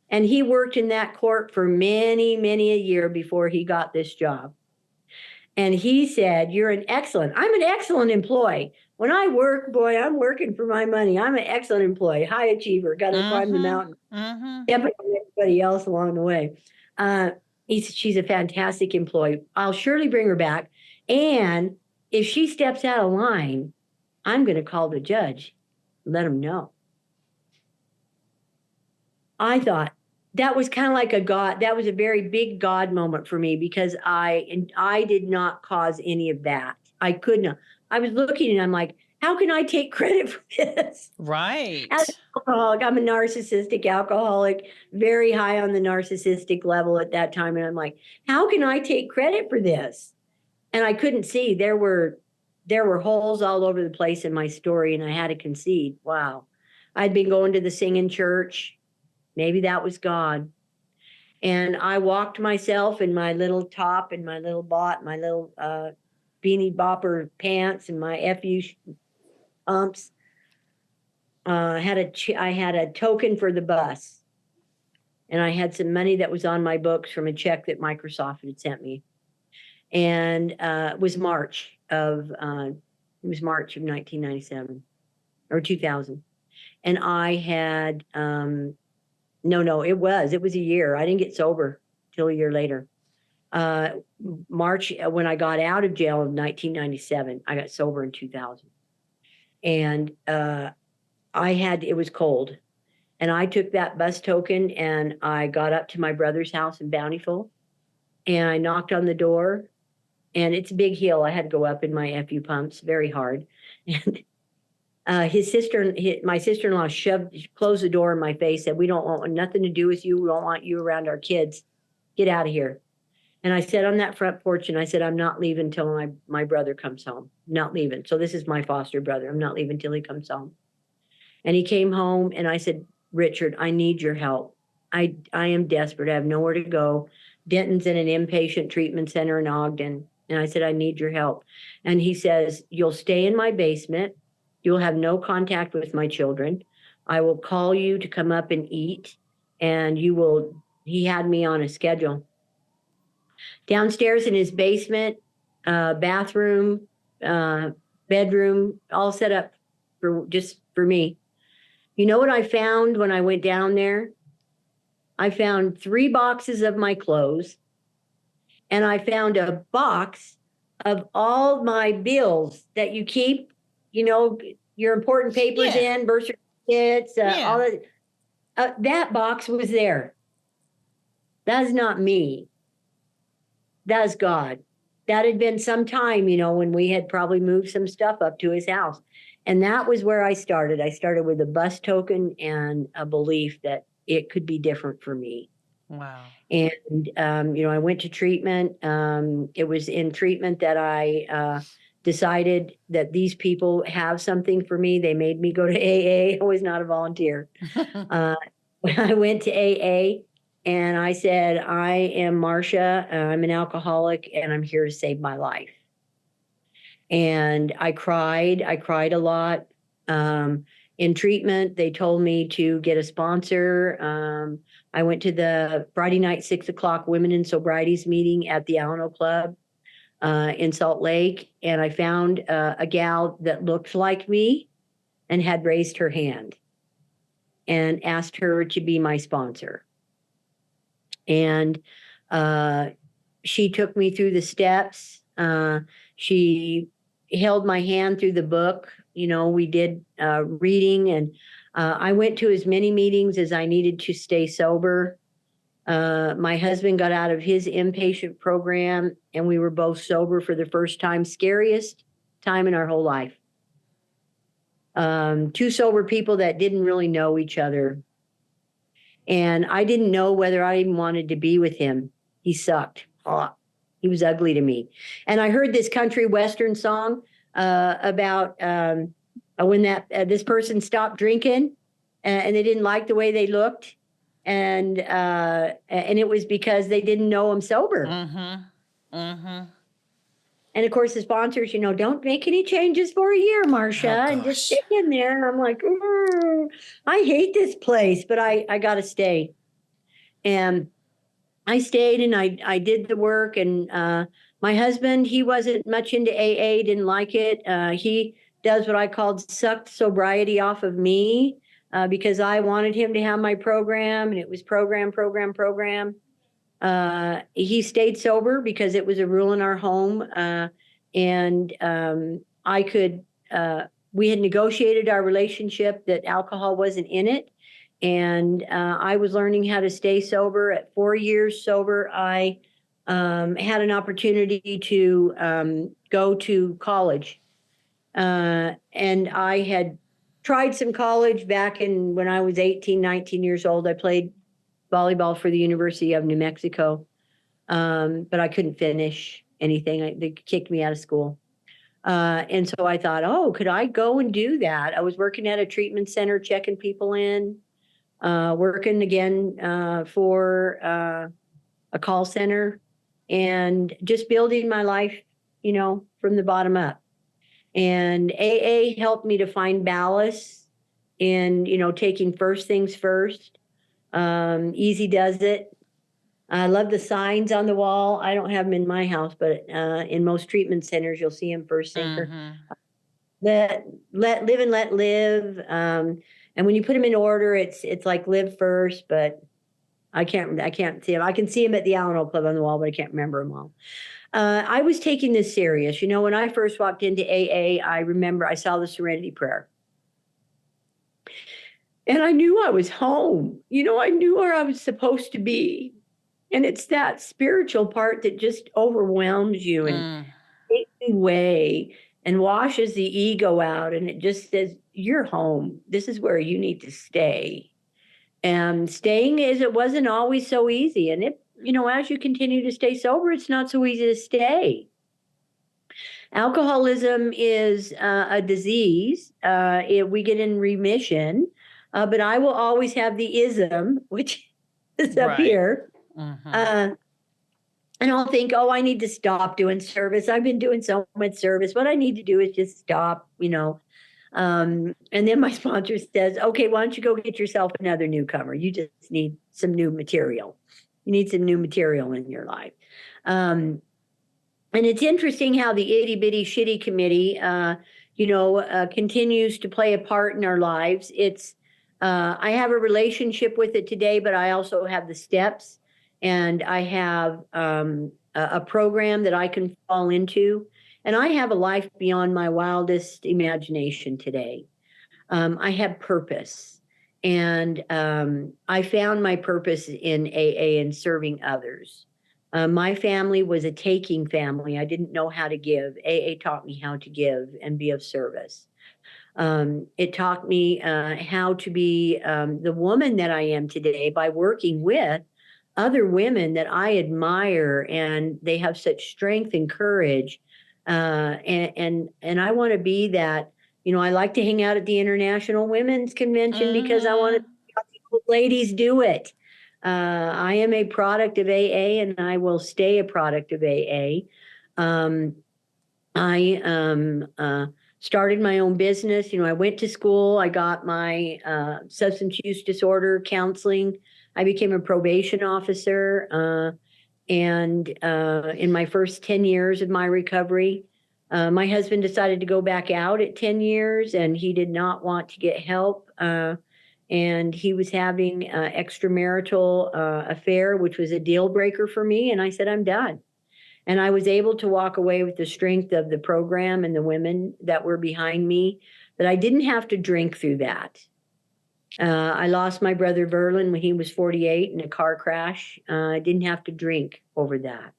And he worked in that court for many, many a year before he got this job. And he said, I'm an excellent employee. When I work, boy, I'm working for my money. I'm an excellent employee, high achiever, got to climb the mountain. Definitely everybody else along the way. She's a fantastic employee. I'll surely bring her back. And if she steps out of line, I'm going to call the judge, let him know. I thought that was kind of like that was a very big God moment for me, because I did not cause any of that. I could not. I was looking and I'm like, how can I take credit for this? Right. As an alcoholic, I'm a narcissistic alcoholic, very high on the narcissistic level at that time. And I'm like, how can I take credit for this? And I couldn't see. There were holes all over the place in my story, and I had to concede. Wow. I'd been going to the singing church. Maybe that was God. And I walked myself in my little top and my little my little beanie bopper pants and my FU umps. I had a token for the bus, and I had some money that was on my books from a check that Microsoft had sent me. And it was March of 1997 or 2000. And I had no, it was a year. I didn't get sober till a year later. March, when I got out of jail in 1997, I got sober in 2000. And it was cold. And I took that bus token and I got up to my brother's house in Bountiful, and I knocked on the door, and it's a big hill. I had to go up in my FU pumps, very hard. And my sister-in-law closed the door in my face, said, "We don't want nothing to do with you. We don't want you around our kids. Get out of here." And I sat on that front porch and I said, "I'm not leaving till my brother comes home. Not leaving." So this is my foster brother. I'm not leaving till he comes home. And he came home, and I said, "Richard, I need your help. I am desperate. I have nowhere to go. Denton's in an inpatient treatment center in Ogden." And I said, "I need your help." And he says, "You'll stay in my basement. You'll have no contact with my children. I will call you to come up and eat, and he had me on a schedule. Downstairs in his basement, bathroom, bedroom, all set up just for me. You know what I found when I went down there? I found 3 boxes of my clothes, and I found a box of all my bills that you keep, your important papers in, birth certificates, all that. That box was there. That's not me. That's God. That had been some time, when we had probably moved some stuff up to his house. And that was where I started. I started with a bus token and a belief that it could be different for me. Wow. And, I went to treatment. It was in treatment that I decided that these people have something for me. They made me go to AA. I was not a volunteer. When I went to AA, and I said, "I am Marsha. I'm an alcoholic, and I'm here to save my life." And I cried. I cried a lot. In treatment, they told me to get a sponsor. I went to the Friday night 6:00 Women in Sobrieties meeting at the Alano Club in Salt Lake, and I found a gal that looked like me and had raised her hand and asked her to be my sponsor. And she took me through the steps. She held my hand through the book. We did reading, and I went to as many meetings as I needed to stay sober. My husband got out of his inpatient program, and we were both sober for the first time, scariest time in our whole life. 2 sober people that didn't really know each other. And I didn't know whether I even wanted to be with him. He sucked. Oh, he was ugly to me. And I heard this country western song about when this person stopped drinking, and they didn't like the way they looked, and it was because they didn't know him sober. And of course, the sponsors, don't make any changes for a year, Marsha, and just gosh. stick in there. And I'm like, "Ooh, I hate this place, but I got to stay." And I stayed and I did the work. And my husband, he wasn't much into AA, didn't like it. He does what I called sucked sobriety off of me because I wanted him to have my program, and it was program, program, program. He stayed sober because it was a rule in our home. And I could, we had negotiated our relationship that alcohol wasn't in it. And I was learning how to stay sober. At 4 years sober, I had an opportunity to go to college. And I had tried some college back when I was 18, 19 years old. I played volleyball for the University of New Mexico, but I couldn't finish anything. They kicked me out of school. And so I thought, oh, could I go and do that? I was working at a treatment center, checking people in, working again for a call center, and just building my life, from the bottom up. And AA helped me to find ballast in, taking first things first. Easy does it. I love the signs on the wall. I don't have them in my house, but in most treatment centers, you'll see them first thing. Let live and let live. And when you put them in order, it's like live first, but I can't see them. I can see them at the Alamo Club on the wall, but I can't remember them all. I was taking this serious. When I first walked into AA, I remember I saw the Serenity Prayer. And I knew I was home. I knew where I was supposed to be. And it's that spiritual part that just overwhelms you and takes you away and washes the ego out. And it just says, you're home. This is where you need to stay. And staying it wasn't always so easy. And as you continue to stay sober, it's not so easy to stay. Alcoholism is a disease. We get in remission, but I will always have the ism, which is up here. And I'll think, oh, I need to stop doing service. I've been doing so much service. What I need to do is just stop, and then my sponsor says, okay, why don't you go get yourself another newcomer? You just need some new material. You need some new material in your life. And it's interesting how the itty bitty shitty committee, continues to play a part in our lives. I have a relationship with it today, but I also have the steps. And I have a program that I can fall into. And I have a life beyond my wildest imagination today. I have purpose. And I found my purpose in AA and serving others. My family was a taking family. I didn't know how to give. AA taught me how to give and be of service. It taught me how to be the woman that I am today by working with other women that I admire, and they have such strength and courage. And I want to be that. I like to hang out at the International Women's Convention because I want to see how the old ladies do it. I am a product of AA, and I will stay a product of AA. I started my own business. I went to school. I got my substance use disorder counseling. I became a probation officer. And in my first 10 years of my recovery, my husband decided to go back out at 10 years, and he did not want to get help. And he was having an extramarital affair, which was a deal breaker for me. And I said, I'm done. And I was able to walk away with the strength of the program and the women that were behind me, but I didn't have to drink through that. I lost my brother Verlin when he was 48 in a car crash. I didn't have to drink over that.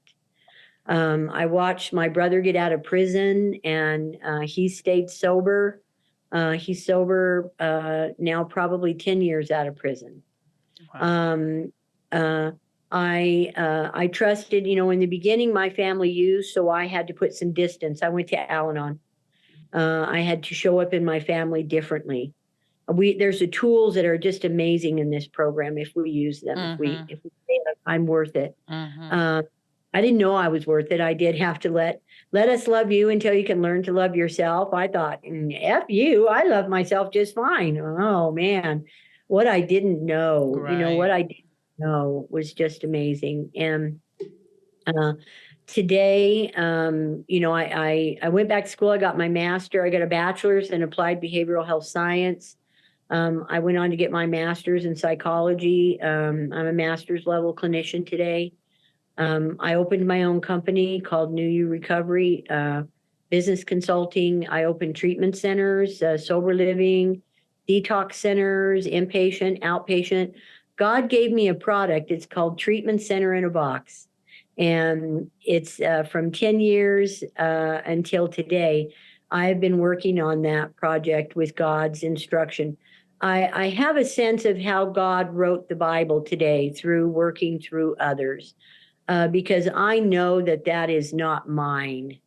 I watched my brother get out of prison, and he stayed sober. He's sober now, probably 10 years out of prison. Wow. I trusted, in the beginning, my family used, so I had to put some distance. I went to Al-Anon. I had to show up in my family differently. There's the tools that are just amazing in this program if we use them. If we say, I'm worth it. I didn't know I was worth it. I did have to let us love you until you can learn to love yourself. I thought, F you, I love myself just fine. Oh man, what I didn't know, what Right. I didn't know was just amazing. And uh, today, I went back to school. I got my master. I got a bachelor's in applied behavioral health science. I went on to get my master's in psychology. I'm a master's level clinician today. I opened my own company called New You Recovery, business consulting. I opened treatment centers, sober living, detox centers, inpatient, outpatient. God gave me a product. It's called Treatment Center in a Box. And it's from 10 years until today. I've been working on that project with God's instruction. I have a sense of how God wrote the Bible today through working through others, because I know that is not mine.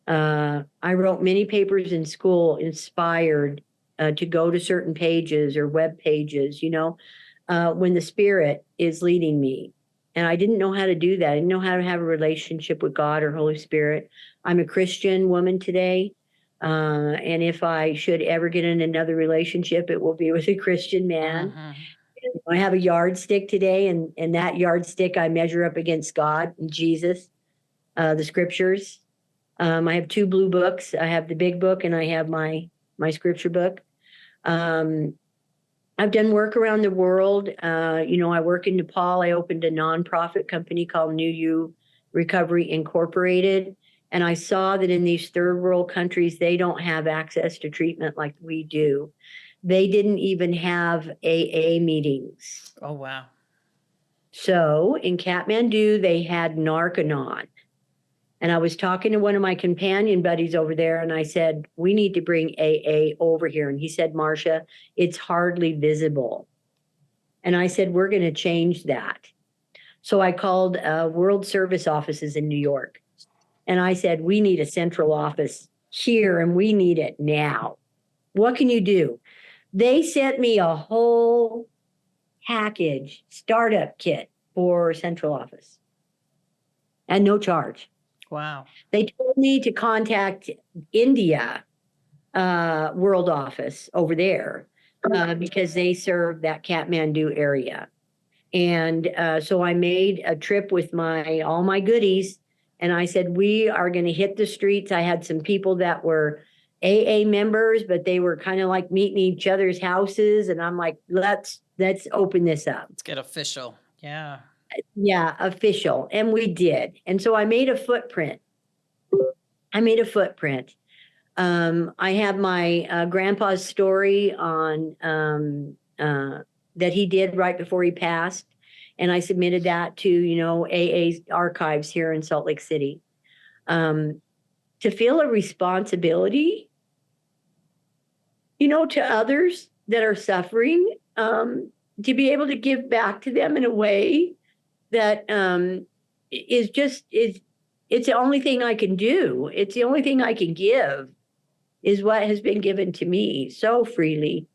I wrote many papers in school inspired to go to certain pages or web pages, when the Spirit is leading me. And I didn't know how to do that. I didn't know how to have a relationship with God or Holy Spirit. I'm a Christian woman today. And if I should ever get in another relationship, it will be with a Christian man. Mm-hmm. I have a yardstick today, and that yardstick I measure up against God and Jesus, the scriptures. I have two blue books. I have the big book and I have my scripture book. I've done work around the world. I work in Nepal. I opened a nonprofit company called New You Recovery Incorporated. And I saw that in these third world countries, they don't have access to treatment like we do. They didn't even have AA meetings. Oh, wow. So in Kathmandu, they had Narcanon. And I was talking to one of my companion buddies over there, and I said, we need to bring AA over here. And he said, Marsha, it's hardly visible. And I said, we're going to change that. So I called World Service offices in New York. And I said, we need a central office here, and we need it now. What can you do? They sent me a whole package startup kit for central office and no charge. Wow. They told me to contact India world office over there because they serve that Kathmandu area. And so I made a trip with all my goodies, and I said, we are going to hit the streets. I had some people that were AA members, but they were kind of like meeting each other's houses. And I'm like, let's open this up. Let's get official. Yeah. Yeah, official. And we did. And so I made a footprint. I have my grandpa's story on that he did right before he passed. And I submitted that to, AA's archives here in Salt Lake City. To feel a responsibility, to others that are suffering, to be able to give back to them in a way that it's the only thing I can do. It's the only thing I can give is what has been given to me so freely.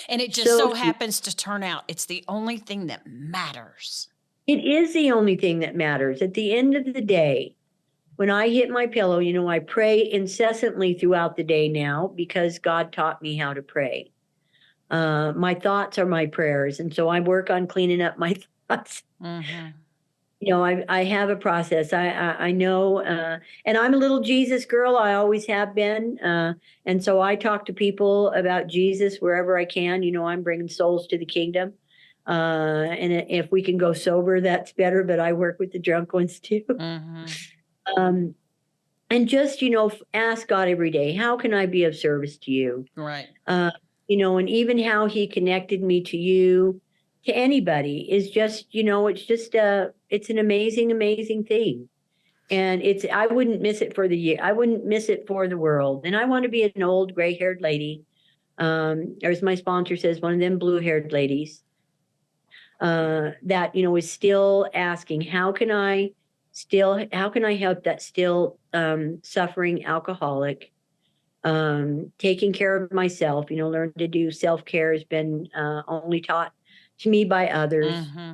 And it just so happens to turn out it's the only thing that matters. It is the only thing that matters. At the end of the day, when I hit my pillow, I pray incessantly throughout the day now because God taught me how to pray. My thoughts are my prayers. And so I work on cleaning up my thoughts. Mm-hmm. I have a process. I know, and I'm a little Jesus girl. I always have been. And so I talk to people about Jesus wherever I can. I'm bringing souls to the kingdom. And if we can go sober, that's better. But I work with the drunk ones too. Mm-hmm. And just, ask God every day, how can I be of service to you? Right. And even how he connected me to you, to anybody is just, it's an amazing, amazing thing. And I wouldn't miss it for the year. I wouldn't miss it for the world. And I want to be an old gray haired lady. Or as my sponsor says, one of them blue haired ladies that, is still asking, how can I help that still suffering alcoholic, taking care of myself, learn to do self-care has been only taught to me by others. Mm-hmm.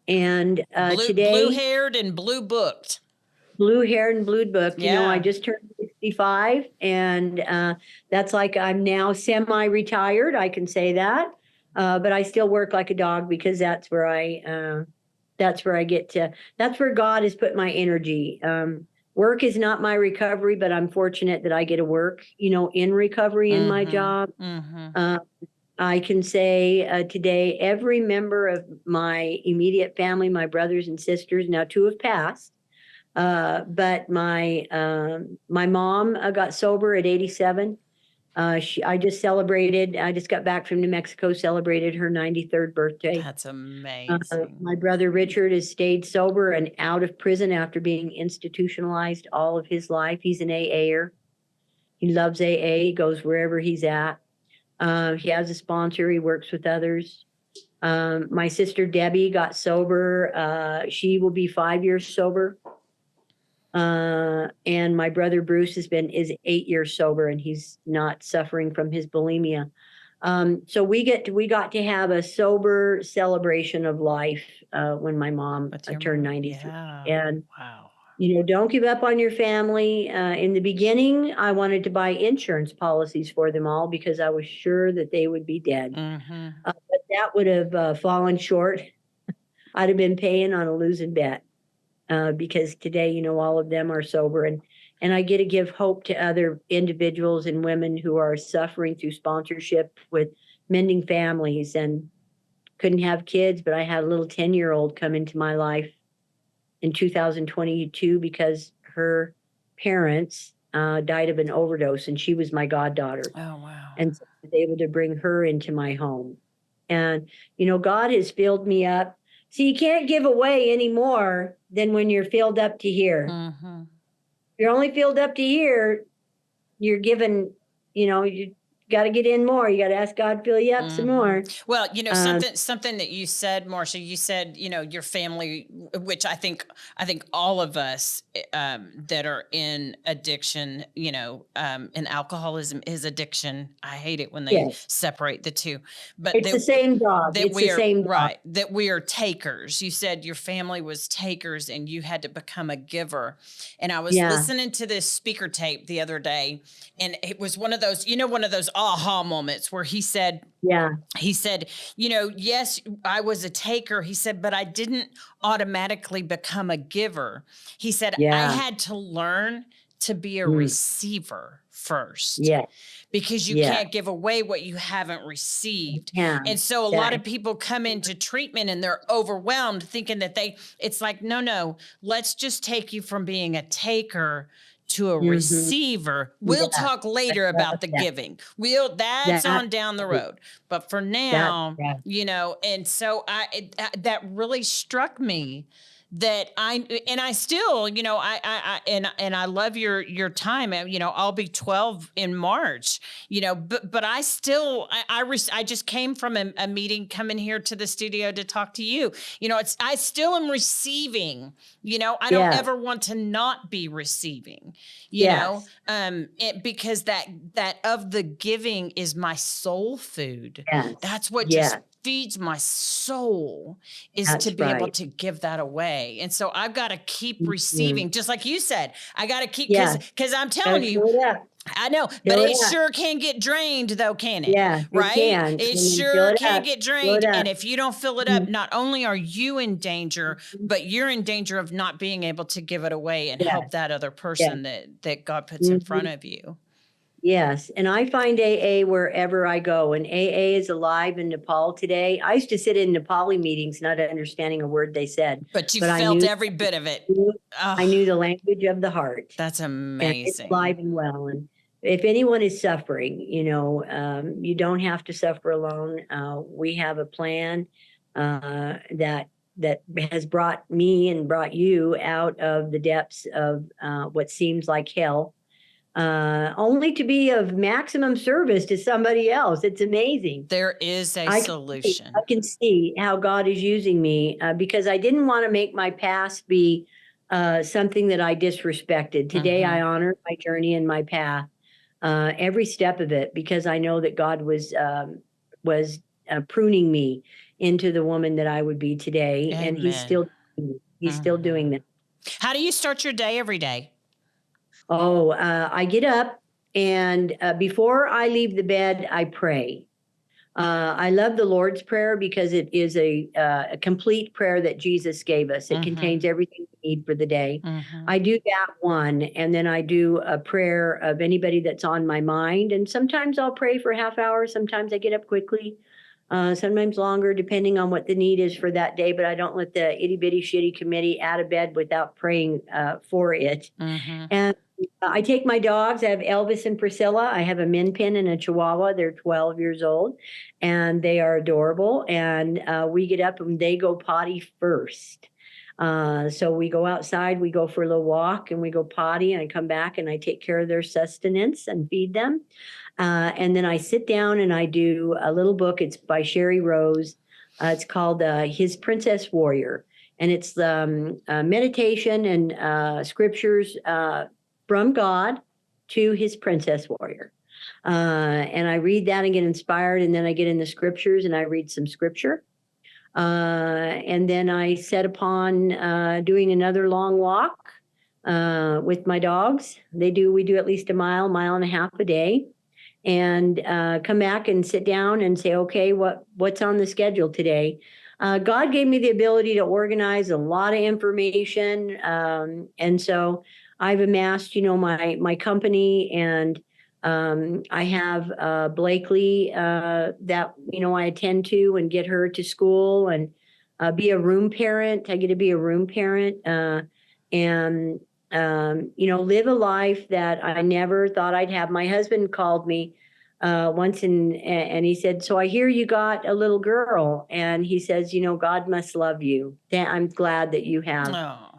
And Blue today, haired and blue booked. blue haired and blue booked. You know, I Yeah. just turned 65, and that's like I'm now semi-retired. I can say that, but I still work like a dog because that's where I get to. That's where God has put my energy. Work is not my recovery, but I'm fortunate that I get to work, you know, in recovery in my job. Uh, I can say today, every member of my immediate family, my brothers and sisters, now two have passed, but my mom got sober at 87. I just got back from New Mexico, celebrated her 93rd birthday. That's amazing. My brother Richard has stayed sober and out of prison after being institutionalized all of his life. He's an AAer. He loves AA. He goes wherever he's at. He has a sponsor. He works with others. My sister Debbie got sober. She will be 5 years sober. And my brother Bruce is 8 years sober, and he's not suffering from his bulimia. So we got to have a sober celebration of life when my mom turned 93. Yeah. And wow. you know, don't give up on your family. In the beginning, I wanted to buy insurance policies for them all because I was sure that they would be dead. But that would have fallen short. I'd have been paying on a losing bet because today, you know, all of them are sober. And I get to give hope to other individuals and women who are suffering through sponsorship with mending families and couldn't have kids, but I had a little 10-year-old come into my life in 2022 because her parents died of an overdose, and she was my goddaughter. Oh, wow. And so I was able to bring her into my home. And, you know, God has filled me up. See, you can't give away any more than when you're filled up to here. If you're only filled up to here, you're given, you know, you got to get in more. You got to ask God to fill you up some more. Well, you know, something that you said, Marsha, you said, you know, your family, which I think all of us that are in addiction, you know, and alcoholism is addiction. I hate it when they separate the two, but it's the same job. It's the same job. Right. That we are takers. You said your family was takers and you had to become a giver. And I was listening to this speaker tape the other day, and it was one of those, you know, one of those aha moments where he said, you know, yes, I was a taker. He said, but I didn't automatically become a giver. He said, I had to learn to be a receiver first. Yeah. Because you can't give away what you haven't received. Yeah. And so a lot of people come into treatment and they're overwhelmed thinking that it's like, no, let's just take you from being a taker to a receiver. We'll talk later about the giving. That's on down the road. But for now, you know, and so that really struck me that I still, you know, I love your time. You know, I'll be 12 in March, you know, but I still, I just came from a meeting coming here to the studio to talk to you. You know, I still am receiving, you know, I don't ever want to not be receiving, you know, because that of the giving is my soul food. That's what just feeds my soul is to be able to give that away. And so I've got to keep receiving, just like you said, I got to keep, because I'm telling you, I know, but it sure can get drained though, can it? Yeah, right? It sure can get drained. And if you don't fill it up, not only are you in danger, but you're in danger of not being able to give it away and help that other person that God puts in front of you. Yes, and I find AA wherever I go, and AA is alive in Nepal today. I used to sit in Nepali meetings not understanding a word they said. But you felt every bit of it. I knew the language of the heart. That's amazing. And it's alive and well. And if anyone is suffering, you know, you don't have to suffer alone. We have a plan that has brought me and brought you out of the depths of what seems like hell. Only to be of maximum service to somebody else. It's amazing. There is a solution. I can see how God is using me because I didn't want to make my past be something that I disrespected. Today, I honor my journey and my path, every step of it, because I know that God was pruning me into the woman that I would be today. And he's Amen. still doing that. How do you start your day every day? Oh, I get up and before I leave the bed, I pray. I love the Lord's Prayer because it is a complete prayer that Jesus gave us. It contains everything we need for the day. I do that one, and then I do a prayer of anybody that's on my mind. And sometimes I'll pray for a half hour. Sometimes I get up quickly. Sometimes longer, depending on what the need is for that day. But I don't let the itty bitty shitty committee out of bed without praying for it. And I take my dogs. I have Elvis and Priscilla. I have a Min Pin and a Chihuahua. They're 12 years old, and they are adorable. And we get up and they go potty first. So we go outside, we go for a little walk, and we go potty, and I come back and I take care of their sustenance and feed them. And then I sit down and I do a little book. It's by Sherry Rose. It's called His Princess Warrior. And it's meditation and scriptures from God to His Princess Warrior. And I read that and get inspired. And then I get in the scriptures and I read some scripture. And then I set upon doing another long walk with my dogs. We do at least a mile and a half a day. And come back and sit down and say, okay, what's on the schedule today? God gave me the ability to organize a lot of information. And so I've amassed, my company, and I have Blakely that, I attend to and get her to school and be a room parent. I get to be a room parent and live a life that I never thought I'd have. My husband called me once and he said, so I hear you got a little girl. And he says, God must love you. I'm glad that you have a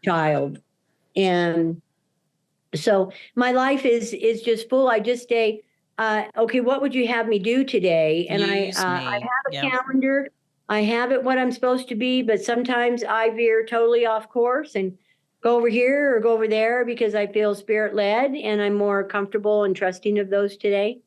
child. And so my life is just full. I just say, okay, what would you have me do today? And I have a calendar. I have it what I'm supposed to be, but sometimes I veer totally off course and go over here or go over there because I feel spirit led, and I'm more comfortable and trusting of those today.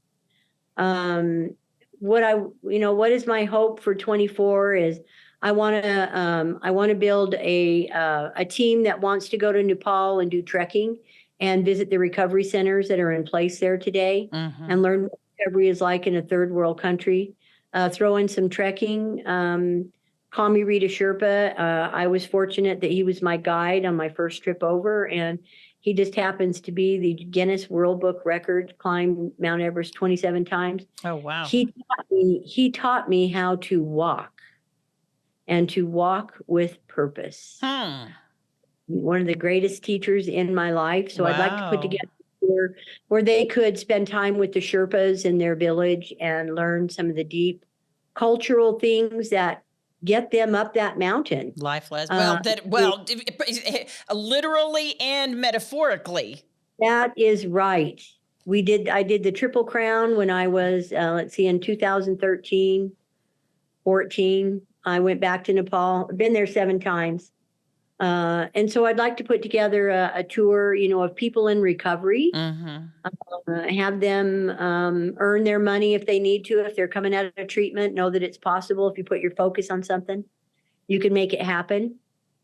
What is my hope for 24 is I want to build a team that wants to go to Nepal and do trekking and visit the recovery centers that are in place there today and learn what recovery is like in a third world country. Throw in some trekking. Call me Rita Sherpa. I was fortunate that he was my guide on my first trip over, and he just happens to be the Guinness World Book record, climbed Mount Everest 27 times. Oh, wow. He taught me how to walk and to walk with purpose. One of the greatest teachers in my life. So I'd like to put together where they could spend time with the Sherpas in their village and learn some of the deep cultural things that get them up that mountain. Life lessons. Literally and metaphorically. That is right. I did the Triple Crown when I was, in 2013, 14. I went back to Nepal. I've been there 7 times. And so I'd like to put together a tour, of people in recovery, have them earn their money if they need to, if they're coming out of treatment, know that it's possible. If you put your focus on something, you can make it happen.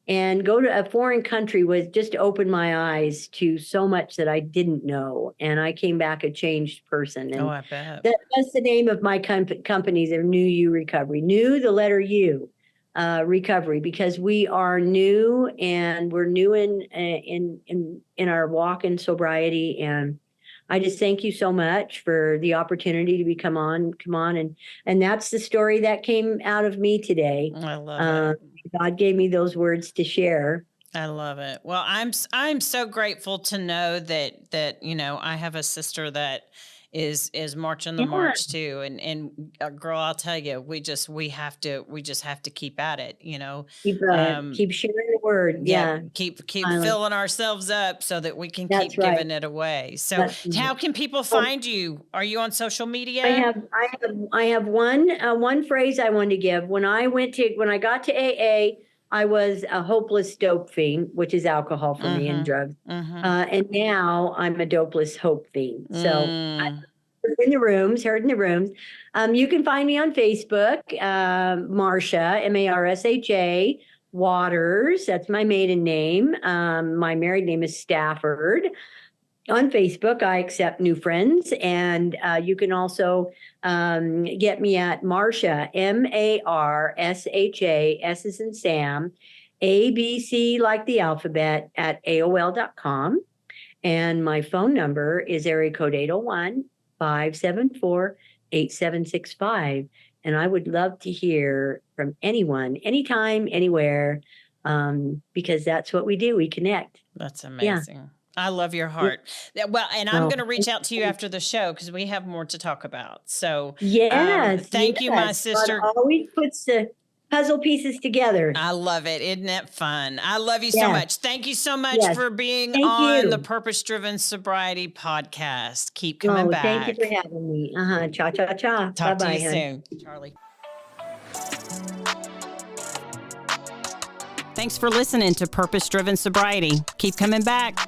And go to a foreign country was just to open my eyes to so much that I didn't know. And I came back a changed person. And I bet. That's the name of my companies. They're New You Recovery. New, the letter U. Recovery, because we are new and we're new in our walk in sobriety. And I just thank you so much for the opportunity to come on and that's the story that came out of me today. I love it. God gave me those words to share. I love it. Well, I'm so grateful to know that I have a sister that is marching the march too. And girl, I'll tell you, we just have to keep at it, Keep sharing the word. Yeah. Keep filling ourselves up so that we can keep giving it away. So how can people find you? Are you on social media? I have one phrase I wanted to give. When I got to AA, I was a hopeless dope fiend, which is alcohol for me and drugs. And now I'm a dopeless hope fiend. So in the rooms, heard in the rooms. You can find me on Facebook, Marsha, Marsha Waters. That's my maiden name. My married name is Stafford. On Facebook, I accept new friends, and you can also get me at Marsha, Marsha, S as in Sam, ABC like the alphabet at AOL.com. And my phone number is area code 801-574-8765. And I would love to hear from anyone, anytime, anywhere, because that's what we do. We connect. That's amazing. I love your heart. Well, and I'm going to reach out to you after the show because we have more to talk about. So, thank you, my sister. God always puts the puzzle pieces together. I love it. Isn't that fun? I love you so much. Thank you so much for being Thank on you. the Purpose Driven Sobriety podcast. Keep coming back. Thank you for having me. Cha, cha, cha. Talk Bye-bye, to you soon, Charlie. Thanks for listening to Purpose Driven Sobriety. Keep coming back.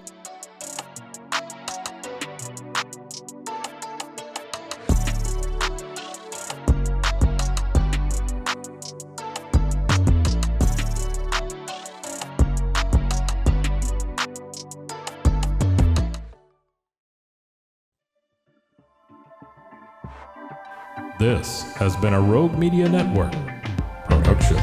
This has been a Rogue Media Network production.